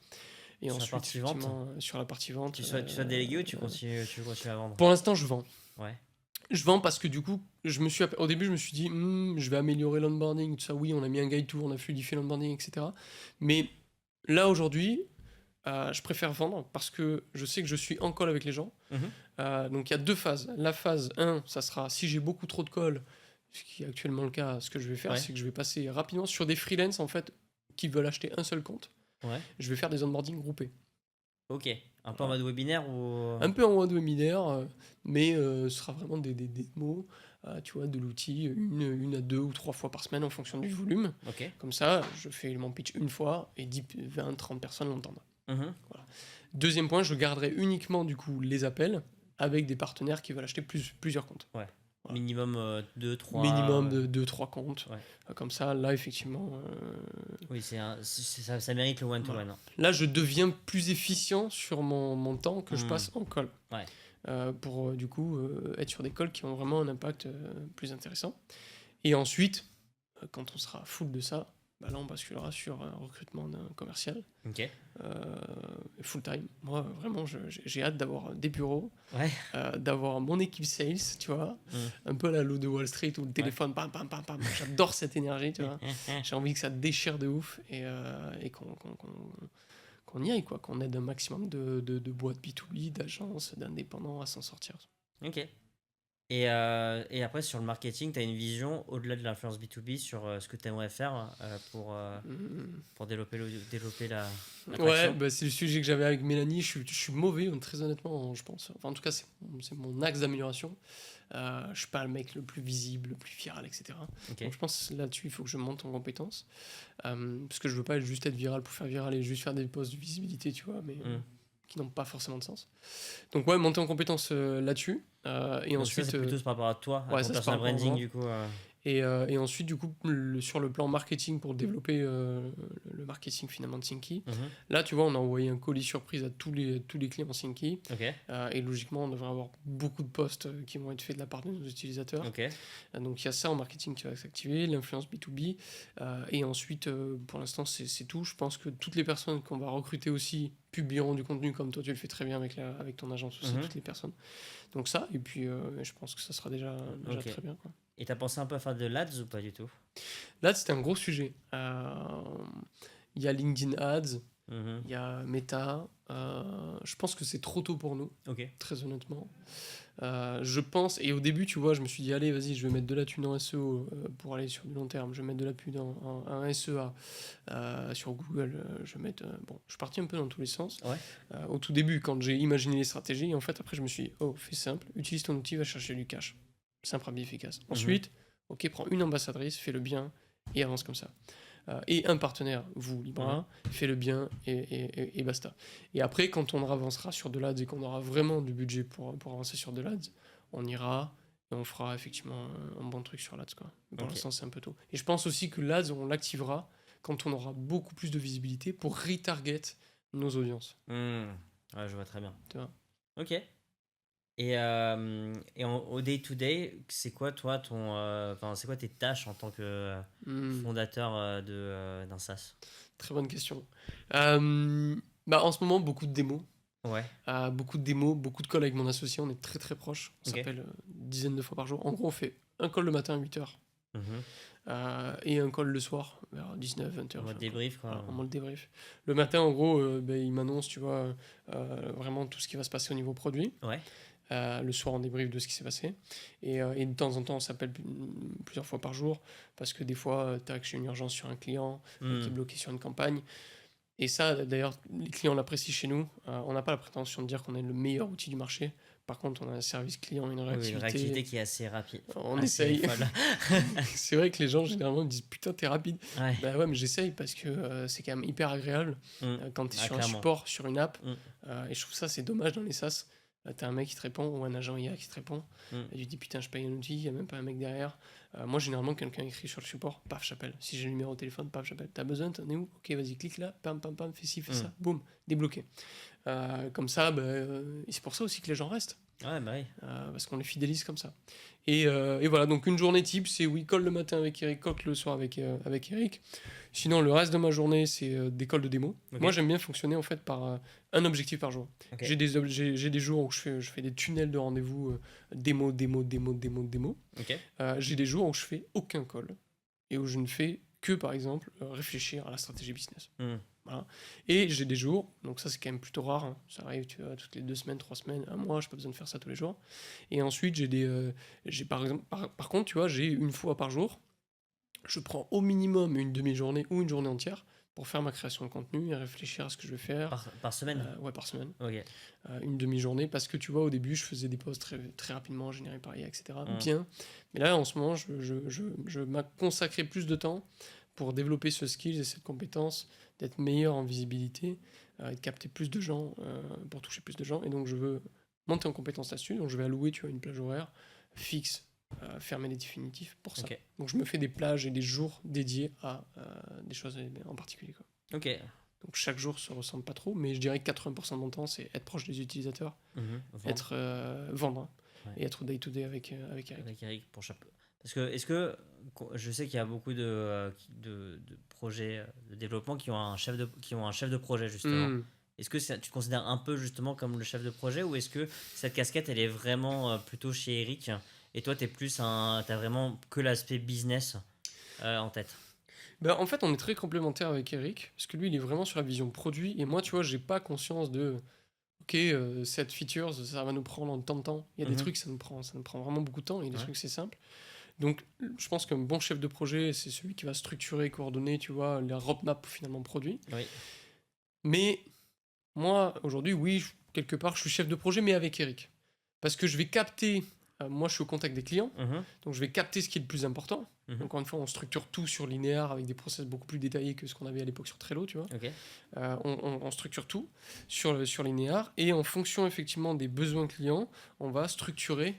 Et Sur la ensuite, partie vente, effectivement, sur la partie vente. tu souhaites déléguer ou tu continues à vendre? Pour l'instant, je vends. Ouais. Je vends parce que du coup, au début, je me suis dit, je vais améliorer l'onboarding, tout ça. Oui, on a mis un guide tour, on a fluidifié l'onboarding, etc. Mais là, aujourd'hui, je préfère vendre parce que je sais que je suis en call avec les gens. Mhm. Donc, il y a deux phases. La phase 1, ça sera si j'ai beaucoup trop de calls, ce qui est actuellement le cas, ce que je vais faire, Ouais. c'est que je vais passer rapidement sur des freelances, en fait, qui veulent acheter un seul compte. Ouais. Je vais faire des onboarding groupés. Ok. Un peu en mode webinaire ou. Un peu en mode webinaire, mais ce sera vraiment des démos, tu vois, de l'outil, une à deux ou trois fois par semaine en fonction du volume. Ok. Comme ça, je fais mon pitch une fois et 10, 20, 30 personnes l'entendent. Mhm. Deuxième point, je garderai uniquement du coup les appels avec des partenaires qui veulent acheter plusieurs comptes. Ouais. Voilà. Minimum 2, 3. Minimum de 2-3 comptes. Ouais. Comme ça, là, effectivement, Oui, ça mérite le one-to-one. voilà. Là, je deviens plus efficient sur mon temps que je passe en call. Ouais. Pour du coup être sur des calls qui ont vraiment un impact plus intéressant. Et ensuite, quand on sera full de ça, bah là on basculera sur un recrutement d'un commercial Ok. full time. Moi vraiment j'ai hâte d'avoir des bureaux, Ouais. d'avoir mon équipe sales, tu vois, un peu à la Loup de Wall Street où le téléphone pam pam pam pam. J'adore cette énergie, tu vois. J'ai envie que ça déchire de ouf et qu'on y aille, quoi, qu'on aide un maximum de boîtes B2B, d'agences, d'indépendants à s'en sortir. Ok. Et après, sur le marketing, tu as une vision au-delà de l'influence B2B sur ce que tu aimerais faire pour développer la Ouais, traction. bah, c'est le sujet que j'avais avec Mélanie. Je suis mauvais, très honnêtement, je pense. Enfin, en tout cas, c'est mon axe d'amélioration. Je suis pas le mec le plus visible, le plus viral, etc. Ok. Donc je pense que là-dessus, il faut que je monte en compétences. Parce que je veux pas juste être viral pour faire viral et juste faire des posts de visibilité, tu vois, mais qui n'ont pas forcément de sens. Donc ouais, monter en compétences là-dessus. Et Donc ensuite, ça, c'est plutôt par rapport à toi, à ouais, ton ça, c'est personal par rapport à branding, moi. du coup. Et ensuite, du coup, sur le plan marketing, pour développer le marketing finalement de Synki, là, tu vois, on a envoyé un colis surprise à tous les clients Synki. Ok. Et logiquement, on devrait avoir beaucoup de posts qui vont être faits de la part de nos utilisateurs. Ok. Donc, il y a ça en marketing qui va s'activer, l'influence B2B. Et ensuite, pour l'instant, c'est tout. Je pense que toutes les personnes qu'on va recruter aussi publieront du contenu comme toi, tu le fais très bien avec ton agence aussi, toutes les personnes. Donc ça, et puis je pense que ça sera déjà Ok. très bien, quoi. Et t'as pensé un peu à faire de l'ADS ou pas du tout? Là, c'était un gros sujet. Il y a LinkedIn Ads, Mhm. il y a Meta. Je pense que c'est trop tôt pour nous, Ok. très honnêtement. Je pense, et au début, tu vois, je me suis dit, allez, vas-y, je vais mettre de la thune en SEO pour aller sur du long terme. Je vais mettre de la thune en SEA sur Google. Je vais mettre. Bon, je suis parti un peu dans tous les sens. Ouais. Au tout début, quand j'ai imaginé les stratégies, en fait, après, je me suis dit, oh, fais simple, utilise ton outil, va chercher du cash. Simple, rapide, efficace. Mhm. Ensuite, ok, prends une ambassadrice, fais le bien et avance comme ça. Et un partenaire, vous, Libra, fait le bien et basta. Et après, quand on avancera sur de l'ADS et qu'on aura vraiment du budget pour avancer sur de l'ADS, on ira et on fera effectivement un bon truc sur l'ADS, quoi. Mais pour Ok. l'instant, c'est un peu tôt. Et je pense aussi que l'ADS, on l'activera quand on aura beaucoup plus de visibilité pour retarget nos audiences. Hmm. Ouais, je vois très bien. Tu vois. Ok. Au day-to-day, c'est quoi toi enfin, c'est quoi tes tâches en tant que fondateur d'un SaaS? Très bonne question. En ce moment, beaucoup de démos. Ouais. Beaucoup de démos, beaucoup de calls avec mon associé. On est très très proches. On Ok. s'appelle une dizaine de fois par jour. En gros, on fait un call le matin à 8h Mhm. et un call le soir vers 19, 20h. En mode débrief, quoi. En mode débrief. Le matin, en gros, il m'annonce, tu vois, vraiment tout ce qui va se passer au niveau produit. Ouais. Le soir, on débrief de ce qui s'est passé. Et de temps en temps, on s'appelle plusieurs fois par jour parce que des fois, tac, j'ai une urgence sur un client qui est Hmm. bloqué sur une campagne. Et ça, d'ailleurs, les clients l'apprécient chez nous. On n'a pas la prétention de dire qu'on est le meilleur outil du marché. Par contre, on a un service client, une Oui, une réactivité réactivité. qui est assez rapide. On Assez essaye. folle. C'est vrai que les gens, généralement, me disent putain, t'es rapide. Ouais. Bah ouais, mais j'essaye parce que c'est quand même hyper agréable Hmm. quand t'es Ah, sur un clairement. support, sur une app. Hmm. Et je trouve ça, c'est dommage dans les SaaS. T'as un mec qui te répond ou un agent IA qui te répond. Hmm. Et tu te dis putain, je paye un outil, il n'y a même pas un mec derrière. Moi, généralement, quelqu'un écrit sur le support, paf, j'appelle. Si j'ai le numéro au téléphone, paf, j'appelle. T'as besoin, t'en es où? Ok, vas-y, clique là, pam, pam, pam, fais ci, fais ça, boum, débloqué. Comme ça, et c'est pour ça aussi que les gens restent. Ouais, bah oui. Parce qu'on les fidélise comme ça. Et voilà, donc une journée type, c'est oui, call le matin avec Eric, call le soir avec Eric. Sinon, le reste de ma journée, c'est des calls de démo. Ok. Moi, j'aime bien fonctionner en fait par un objectif par jour. Ok. J'ai des jours où je fais des tunnels de rendez-vous, démo, démo, démo, démo, démo. Ok. J'ai des jours où je fais aucun call et où je ne fais que, par exemple, réfléchir à la stratégie business. Hmm. Voilà. Et j'ai des jours, donc ça c'est quand même plutôt rare, hein. Ça arrive tu vois, toutes les 2 semaines, 3 semaines, un mois, j'ai pas besoin de faire ça tous les jours. Et ensuite j'ai par exemple, par contre, tu vois, j'ai une fois par jour, je prends au minimum une demi-journée ou une journée entière pour faire ma création de contenu et réfléchir à ce que je vais faire. Par semaine? Ouais, par semaine. Ok. Une demi-journée, parce que tu vois, au début, je faisais des posts très, très rapidement, générés par IA, etc. Mm. Bien. Mais là, en ce moment, je m'ai consacré plus de temps pour développer ce skill et cette compétence, d'être meilleur en visibilité, et de capter plus de gens, pour toucher plus de gens. Et donc, je veux monter en compétence là-dessus. Donc, je vais allouer, tu vois, une plage horaire fixe, fermer les définitifs pour ça. Ok. Donc, je me fais des plages et des jours dédiés à des choses en particulier, quoi. Ok. Donc chaque jour se ressemble pas trop, mais je dirais que 80% de mon temps, c'est être proche des utilisateurs, Mhm. Vendre. être vendre, Ouais. et être day-to-day avec Eric. Avec Eric pour chaque. Parce que est-ce que je sais qu'il y a beaucoup de projets de développement qui ont un chef de projet justement. Hmm. Est-ce que tu te considères un peu justement comme le chef de projet ou est-ce que cette casquette elle est vraiment plutôt chez Eric et toi t'as vraiment que l'aspect business en tête? En fait, on est très complémentaires avec Eric, parce que lui, il est vraiment sur la vision produit, et moi, tu vois, j'ai pas conscience de, ok, cette feature, ça va nous prendre tant de temps. Il y a des Mhm. trucs, ça nous prend vraiment beaucoup de temps, et il y a des Ouais. trucs, c'est simple. Donc, je pense qu'un bon chef de projet, c'est celui qui va structurer, coordonner, tu vois, la roadmap finalement produit. Oui. Mais moi, aujourd'hui, oui, quelque part, je suis chef de projet, mais avec Eric. Parce que je vais capter, moi je suis au contact des clients, Mhm. donc je vais capter ce qui est le plus important. Mhm. Encore une fois, on structure tout sur linéaire avec des process beaucoup plus détaillés que ce qu'on avait à l'époque sur Trello, tu vois. Ok. On structure tout sur linéaire, et en fonction effectivement des besoins clients, on va structurer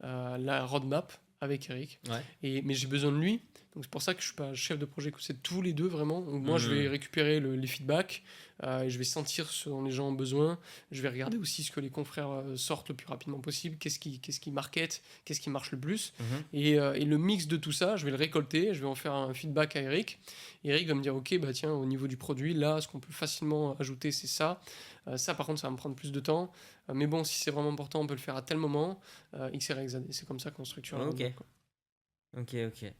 la roadmap avec Eric. Ouais. Mais j'ai besoin de lui, donc c'est pour ça que je suis pas chef de projet, que c'est tous les deux vraiment. Donc moi je vais Mhm. récupérer les feedbacks, et je vais sentir ce dont les gens ont besoin. Je vais regarder aussi ce que les confrères sortent le plus rapidement possible, qu'est-ce qui market, qu'est-ce qui marche le plus. Mhm. Et le mix de tout ça, je vais le récolter, je vais en faire un feedback à Eric. Eric va me dire, ok, bah tiens, au niveau du produit, là, ce qu'on peut facilement ajouter, c'est ça. Ça, par contre, ça va me prendre plus de temps. Mais bon, si c'est vraiment important, on peut le faire à tel moment. X, Y, Z. Et c'est comme ça qu'on structure la Ok. roadmap, quoi. Ok, ok.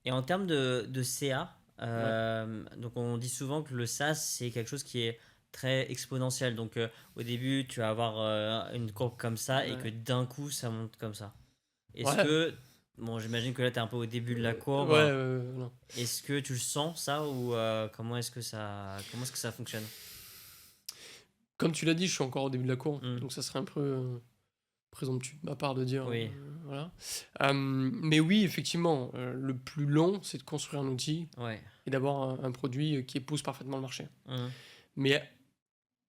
Et en termes de CA, Ouais. donc on dit souvent que le SaaS, c'est quelque chose qui est très exponentiel. Donc au début, tu vas avoir une courbe comme ça et que Ouais. d'un coup, ça monte comme ça. Est-ce Ouais. que, bon, j'imagine que là, tu es un peu au début de la Ouais, courbe. non. Est-ce que tu le sens ça ou comment est-ce que ça fonctionne? Comme tu l'as dit, je suis encore au début de la cour, Hmm. donc ça serait un peu présomptueux de ma part de dire Oui, voilà. Mais oui, effectivement, le plus long, c'est de construire un outil ouais. et d'avoir un produit qui épouse parfaitement le marché. Mhm. Mais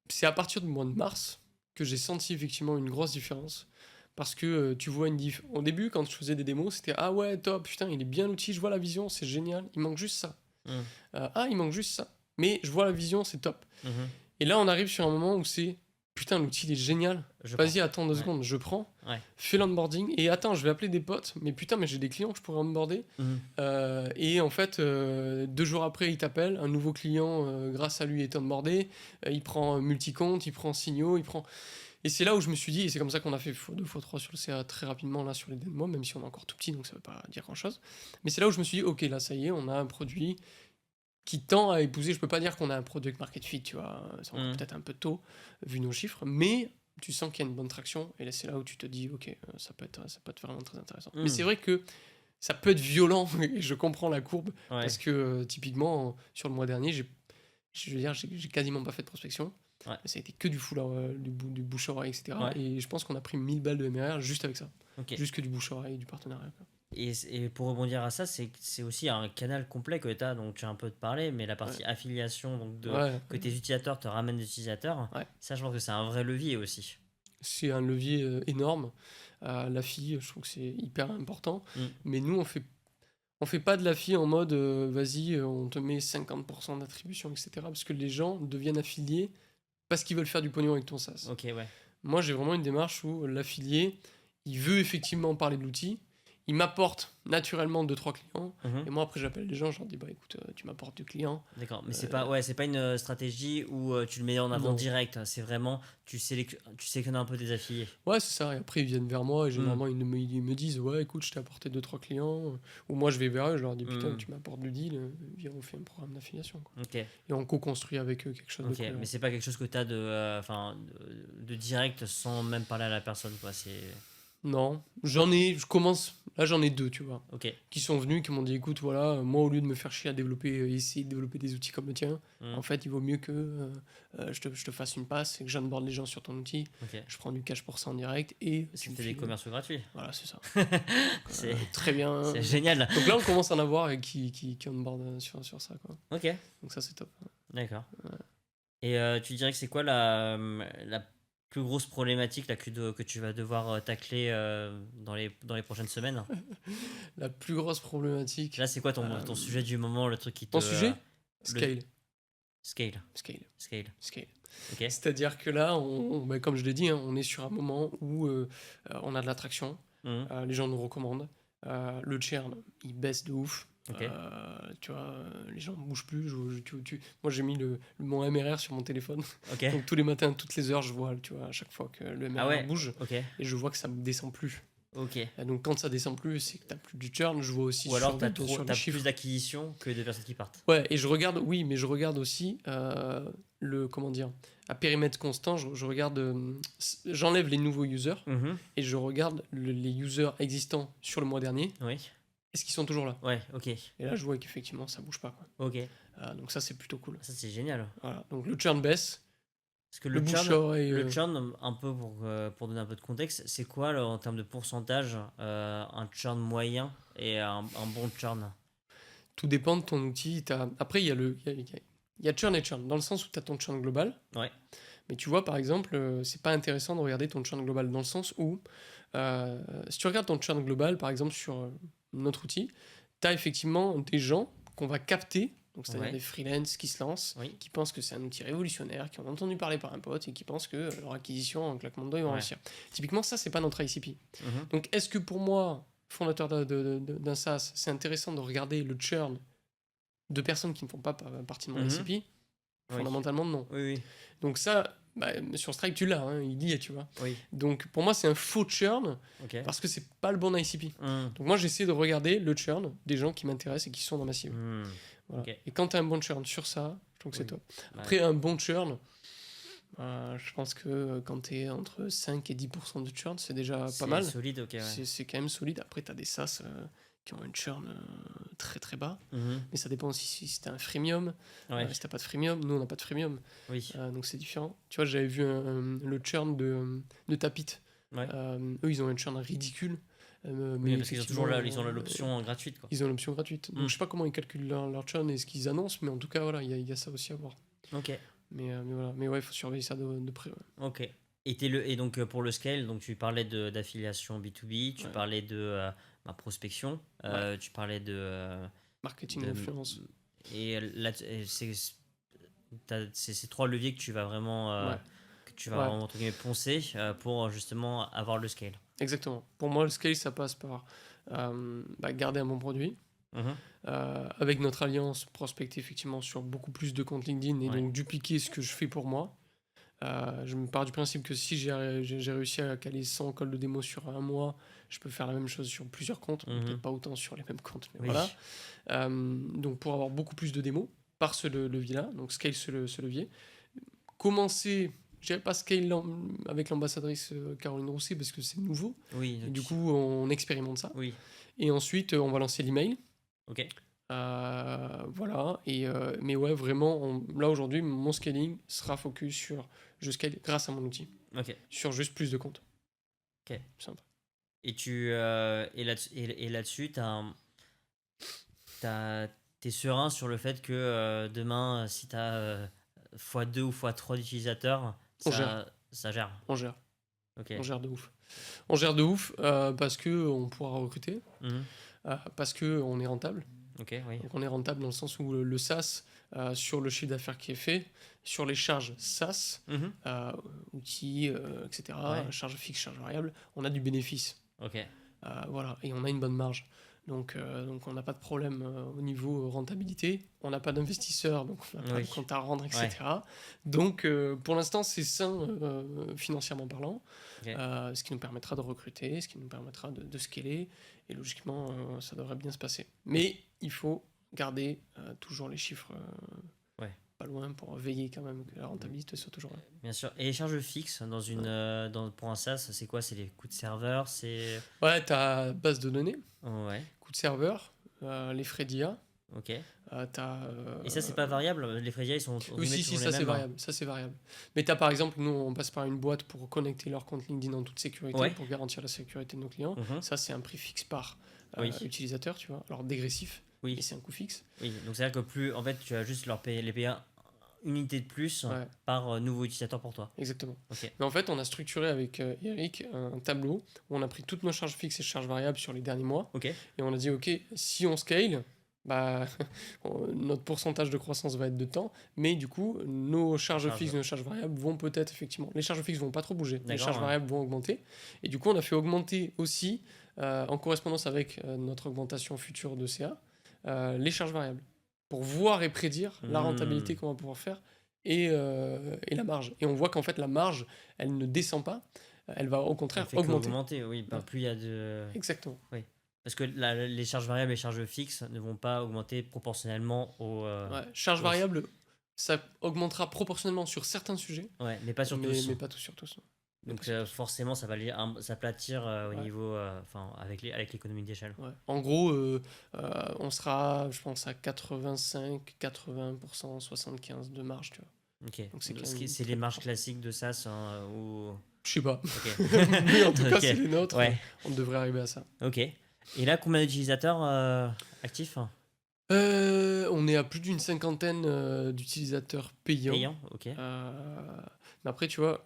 c'est à partir du mois de mars que j'ai senti effectivement une grosse différence. Parce que tu vois une diff. Au début, quand je faisais des démos, c'était ah ouais, top, putain, il est bien l'outil, je vois la vision, c'est génial, il manque juste ça. Mhm. Ah, il manque juste ça. Mais je vois la vision, c'est top. Mhm. Et là, on arrive sur un moment où c'est putain, l'outil il est génial. Je prends. Vas-y, attends 2 Ouais, secondes, je prends, ouais. fais l'onboarding et attends, je vais appeler des potes. Mais putain, mais j'ai des clients que je pourrais onboarder. Mhm. Et en fait, 2 jours après, il t'appelle, un nouveau client, grâce à lui, est onboardé. Il prend multicompte, il prend Signaux, il prend. Et c'est là où je me suis dit, et c'est comme ça qu'on a fait x2, x3 sur le CA très rapidement, là, sur les démos, même si on est encore tout petit, donc ça veut pas dire grand-chose. Mais c'est là où je me suis dit, ok, là, ça y est, on a un produit qui tend à épouser. Je peux pas dire qu'on a un product market fit, tu vois, c'est encore Mhm. peut-être un peu tôt, vu nos chiffres, mais tu sens qu'il y a une bonne traction, et là, c'est là où tu te dis, ok, ça peut être vraiment très intéressant. Mais c'est Mhm. vrai que ça peut être violent, et je comprends la courbe, Ouais, parce que typiquement, sur le mois dernier, je veux dire, j'ai quasiment pas fait de prospection. ouais, Ça a été que du full, du bouche à oreille, etc. ouais. Et je pense qu'on a pris 1000 balles de MRR juste avec ça. Ok. Juste que du bouche à oreille, du partenariat, quoi. Et pour rebondir à ça, c'est aussi un canal complet que tu as, donc tu as un peu de parler, mais la Ouais, partie affiliation, donc ouais, que tes utilisateurs te ramènent des utilisateurs, ouais. ça je pense que c'est un vrai levier aussi. C'est un levier énorme. La fille, je trouve que c'est hyper important. Mm. Mais nous, on fait pas de la fille en mode vas-y, on te met 50% d'attribution, etc. Parce que les gens deviennent affiliés parce qu'ils veulent faire du pognon avec ton SaaS. Ok, ouais. Moi, j'ai vraiment une démarche où l'affilié, il veut effectivement parler de l'outil, il m'apporte naturellement deux trois clients, Mhm. et moi, après, j'appelle les gens, je leur dis, bah écoute, tu m'apportes deux clients. D'accord, mais Euh, c'est pas une stratégie où tu le mets en avant non. direct, c'est vraiment tu sélectionnes un peu des affiliés. Ouais, c'est ça. Et après, ils viennent vers moi et Mm. généralement, ils me disent, ouais, écoute, je t'ai apporté deux trois clients. Ou moi, je vais vers eux, je leur dis, putain, Mm. tu m'apportes du deal, viens, on fait un programme d'affiliation, quoi. Ok, Et on co-construit avec eux quelque chose de ok, cohérent. mais c'est pas quelque chose que tu as de direct sans même parler à la personne, quoi. C'est Non, là j'en ai deux, tu vois, ok. qui sont venus, qui m'ont dit, écoute, voilà, moi au lieu de me faire chier à développer, essayer de développer des outils comme le tien, Mm. en fait, il vaut mieux que je te fasse une passe et que j'onboard les gens sur ton outil, Ok. je prends du cash pour ça en direct et tu me C'était des files. commerciaux gratuits. Voilà, c'est ça. Donc, C'est très bien. c'est génial. Donc là, on commence à en avoir et qui onboard sur ça, quoi. Ok, Donc ça, c'est top. d'accord. Et tu dirais que c'est quoi la plus grosse problématique là, que tu vas devoir tacler dans les prochaines semaines? La plus grosse problématique, Là, c'est quoi euh, ton sujet du moment, le truc qui te... ton sujet, le scale. scale. Scale. Scale. Scale. Ok. C'est-à-dire que là, bah, comme je l'ai dit, hein, on est sur un moment où on a de l'attraction, Mhm. les gens nous recommandent, le churn, il baisse de ouf. Ok. Tu vois, les gens ne bougent plus. Moi, j'ai mis mon MRR sur mon téléphone. Ok. Donc, tous les matins, toutes les heures, je vois, tu vois, à chaque fois que le Ah MRR ouais. bouge Ok. et je vois que ça ne descend plus. Ok. Donc, quand ça descend plus, c'est que tu n'as plus du churn. Je vois aussi Ou alors bien sûr les t'as chiffres. plus d'acquisitions que de personnes qui partent. Ouais, et je regarde, oui, mais je regarde aussi comment dire, à périmètre constant, je regarde, j'enlève les nouveaux users Mhm. et je regarde les users existants sur le mois dernier, Oui. est-ce qu'ils sont toujours là? Ouais. Ok. Et là, je vois qu'effectivement, ça bouge pas, quoi. Ok. Donc ça, c'est plutôt cool. Ça c'est génial. Voilà, donc le churn baisse, Parce que le bouche à oreille, le churn, un peu pour donner un peu de contexte, c'est quoi là, en termes de pourcentage un churn moyen et un bon churn? tout dépend de ton outil. Après, il y a churn et churn, dans le sens où tu as ton churn global, Ouais. mais tu vois, par exemple, c'est pas intéressant de regarder ton churn global, dans le sens où, si tu regardes ton churn global, par exemple, sur notre outil, tu as effectivement des gens qu'on va capter, donc c'est-à-dire Ouais. des freelances qui se lancent, Oui. qui pensent que c'est un outil révolutionnaire, qui ont entendu parler par un pote et qui pensent que leur acquisition en claquement de doigts, ils vont Ouais. réussir. Typiquement, ça, c'est pas notre ICP. Mhm. Donc, est-ce que pour moi, fondateur d'un SaaS, c'est intéressant de regarder le churn de personnes qui ne font pas partie de mon Mhm. ICP? Oui. Fondamentalement, non. Oui, oui. Donc ça, bah, sur Stripe, tu l'as, hein, il y est, tu vois. Oui, Donc pour moi, c'est un faux churn ok. parce que c'est pas le bon ICP. Hmm, Donc moi, j'essaie de regarder le churn des gens qui m'intéressent et qui sont dans ma cible. hmm, Voilà. ok. Et quand tu as un bon churn sur ça, je trouve que c'est Oui. top. Ouais. Après, un bon churn, je pense que quand tu es entre 5 et 10% de churn, c'est déjà pas C'est mal. solide, ok, ouais. C'est quand même solide. Après, tu as des SaaS qui ont un churn très très bas. Mhm, Mais ça dépend aussi si tu as un freemium. ouais, Si tu pas de freemium, nous, on n'a pas de freemium. oui, Donc c'est différent. Tu vois, j'avais vu le churn de Tapit. ouais. Eux, ils ont un churn ridicule. Oui, Mais parce qu'ils ont toujours ils ont effectivement, l'option gratuite, quoi. ils ont l'option gratuite. Mm. Donc je sais pas comment ils calculent leur churn et ce qu'ils annoncent, mais en tout cas, voilà, il y a ça aussi à voir. Ok, Mais voilà. Mais ouais, il faut surveiller ça de près. Ouais. ok. Et donc pour le scale, donc tu parlais d'affiliation B2B, tu Ouais. parlais de prospection, tu parlais de Marketing de- d'influence. et là c'est ces trois leviers que tu vas vraiment Ouais. Ouais. entre guillemets poncer pour justement avoir le scale. Exactement. Pour moi, le scale, ça passe par garder un bon produit. Mhm. Avec notre alliance, prospecter effectivement sur beaucoup plus de comptes LinkedIn et Ouais. donc dupliquer ce que je fais pour moi. Je me pars du principe que si j'ai réussi à caler 100 calls de démo sur un mois, je peux faire la même chose sur plusieurs comptes, Mhm. peut-être pas autant sur les mêmes comptes, mais Oui. voilà. Donc pour avoir beaucoup plus de démos par ce levier-là, donc scale ce levier. Commencer, je dirais pas scale avec l'ambassadrice Caroline Rousset parce que c'est nouveau, Oui, et donc- du coup on expérimente ça. oui, Et ensuite on va lancer l'email. ok, Voilà, mais ouais, vraiment, là aujourd'hui, mon scaling sera focus sur je scale grâce à mon outil, ok, sur juste plus de comptes. ok. Simple. Et là-dessus, t'es serein sur le fait que demain, si t'as x2 ou x3 d'utilisateurs, On gère. ça gère. On gère, Ok. on gère de ouf. On gère de ouf parce que on pourra recruter, Mhm. parce que on est rentable. Ok, oui. Donc on est rentable dans le sens où le SaaS, sur le chiffre d'affaires qui est fait, sur les charges SaaS, Mhm. outils, etc., Ouais. charges fixes, charges variables, on a du bénéfice. Ok. Voilà, et on a une bonne marge. Donc on n'a pas de problème au niveau rentabilité. On n'a pas d'investisseurs, donc on n'a pas Oui. de compte à rendre, etc. Donc pour l'instant, c'est sain financièrement parlant, Ok. ce qui nous permettra de recruter, ce qui nous permettra de scaler, et logiquement, ça devrait bien se passer. Mais il faut garder toujours les chiffres Ouais. pas loin pour veiller quand même que la rentabilité soit toujours là. Bien sûr. Et les charges fixes pour un SaaS, c'est quoi? C'est les coûts de serveur? C'est. Ouais, ta base de données, Oh, ouais. coût de serveur, les frais d'IA. Ok. Et Et ça, c'est pas variable? Les frais d'IA, ils sont Oui, si, toujours ça les c'est mêmes, hein? variable. Ça c'est variable. Mais t'as par exemple, nous on passe par une boîte pour connecter leur compte LinkedIn en toute sécurité, Ouais. pour garantir la sécurité de nos clients. Mhm. Ça c'est un prix fixe par Oui. utilisateur, tu vois. Alors dégressif, Oui. mais c'est un coût fixe. Oui. Donc, c'est-à-dire que plus. En fait, tu vas juste les payer une unité de plus Ouais, par nouveau utilisateur pour toi. exactement. Ok. Mais en fait, on a structuré avec Eric un tableau où on a pris toutes nos charges fixes et charges variables sur les derniers mois. Ok. Et on a dit, ok, si on scale, bah, notre pourcentage de croissance va être de temps, mais du coup, nos charges Charge. fixes, nos charges variables vont peut-être effectivement. Les charges fixes vont pas trop bouger, les D'accord, charges ouais. variables vont augmenter. Et du coup, on a fait augmenter aussi, en correspondance avec notre augmentation future de CA, les charges variables, pour voir et prédire la rentabilité qu'on va pouvoir faire et la marge. Et on voit qu'en fait, la marge, elle ne descend pas, elle va au Ça contraire fait augmenter. qu'augmenter, oui. Bah, Ouais. plus il y a de. Exactement. Parce que les charges variables et les charges fixes ne vont pas augmenter proportionnellement au. Ouais. Charge au- variable, ça augmentera proportionnellement sur certains sujets, Ouais, mais pas sur tous. mais pas tous sur tous. Donc forcément, ça va s'aplatir au Ouais. niveau. Enfin, avec l'économie d'échelle. Ouais. En gros, on sera, je pense, à 85, 80%, 75% de marge, tu vois. Ok. Donc c'est Donc, quand même c'est très les marges fort. classiques de SaaS hein, ou. Je sais pas. Ok. Mais en tout cas, Ok. c'est les nôtres. Ouais. On devrait arriver à ça. Ok. Et là, combien d'utilisateurs actifs? On est à plus d'une cinquantaine d'utilisateurs payants. Payants? Ok. Mais après, tu vois,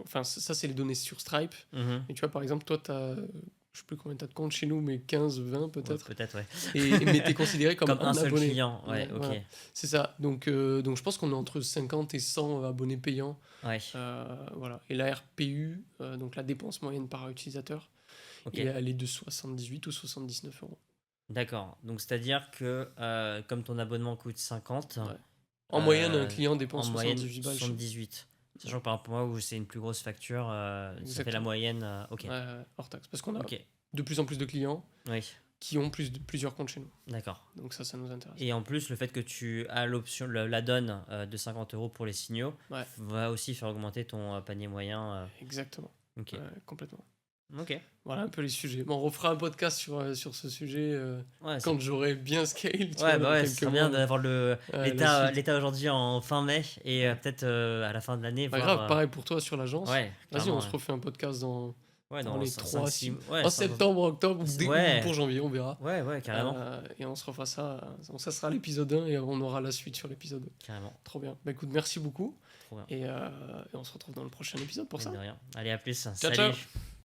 enfin, ça, c'est les données sur Stripe. Mhm. Et tu vois, par exemple, toi, je sais plus combien t'as de comptes chez nous, mais 15, 20 Ouais, peut-être. peut-être, ouais. Mais t'es considéré comme Comme un seul abonné. client. Ouais, ok. Voilà. C'est ça. Donc je pense qu'on est entre 50 et 100 abonnés payants. Ouais. Voilà. Et la RPU, donc la dépense moyenne par utilisateur, Ok. elle est de 78 ou 79 euros. D'accord. Donc, c'est-à-dire que comme ton abonnement coûte 50, Ouais. En moyenne, un client en dépense moyenne 78 balles. 78. Sachant que par rapport à moi, où c'est une plus grosse facture, ça fait la Exactement. moyenne. Ok. Ouais, ouais, hors taxe. Parce qu'on a Ok. de plus en plus de clients Oui. qui ont plusieurs comptes chez nous. D'accord. Donc ça nous intéresse. Et en plus, le fait que tu as l'option, la donne de 50 € pour les signaux, Ouais. va aussi faire augmenter ton panier moyen. Exactement. Ok. Ouais, complètement. Ok. Voilà un peu les sujets. Bon, on refera un podcast sur ce sujet Ouais, quand j'aurai bien scale. Tu ouais, vois, bah dans ouais, quelques ce serait bien mois. d'avoir La l'état, suite. aujourd'hui en fin mai et peut-être à la fin de l'année Pas voir. grave, pareil pour toi sur l'agence. Ouais, Vas-y, clairement. on se refait un podcast Ouais, dans dans les 5, 3, 6 6... ouais, En septembre, octobre ou ouais, pour janvier, on verra. ouais, carrément. Et on se refera ça. Donc ça sera l'épisode 1 et on aura la suite sur l'épisode 2. Carrément. Trop bien. Bah écoute, merci beaucoup. Trop bien. Et on se retrouve dans le prochain épisode pour ça. De rien. Allez, à plus. Ciao, ciao. Salut.